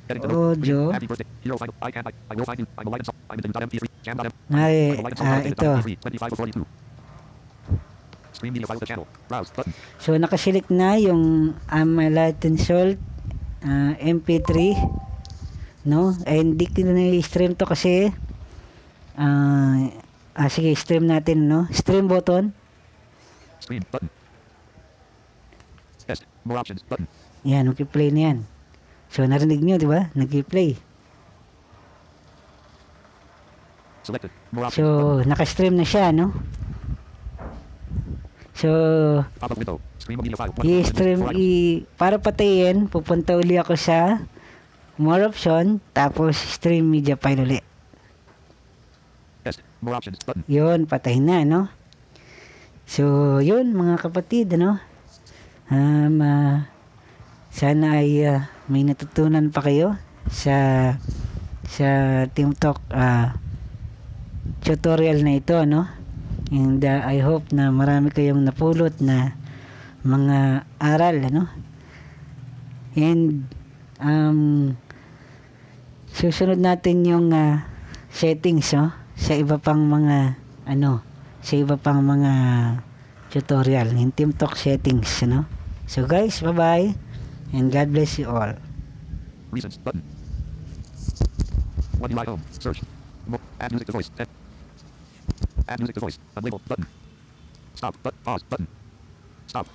B: Getting to know.
A: audio.
B: Happy birthday. Hero final. I will find you. I'm a light and I'm in the MP3. Jam.m.
A: Ay,
B: I'm a light and
A: ito.
B: MP3. 25 of 42. Stream media file to channel. Browse button.
A: So, nakaselect na yung Light and Salt MP3, no? Ay, hindi ko na i-stream to kasi sige, stream natin, no? Stream button.
B: Stream button. Test. More options button.
A: Yan, play na yan. So, narinig nyo, di ba? Nag-play.
B: Selected. More options
A: So,
B: button.
A: naka-stream na siya, no? So,
B: Pop-up window. Stream a media file.
A: i-stream, para patayin, pupunta uli ako sa more option, tapos stream media file uli.
B: Test. More options button.
A: Yun, patayin na, no? So, yun, mga kapatid, ano? Sana ay may natutunan pa kayo sa TeamTalk tutorial na ito, no? And I hope na marami kayong napulot na mga aral, ano? And susunod natin yung settings, no? Sa iba pang mga sa iba pang mga tutorial in TeamTalk settings, no? So guys, bye-bye and God bless you all.
B: Recents button. One UI home. Search. Add music to voice. Add music to voice. Unlabeled button. Stop. Pause button. Stop.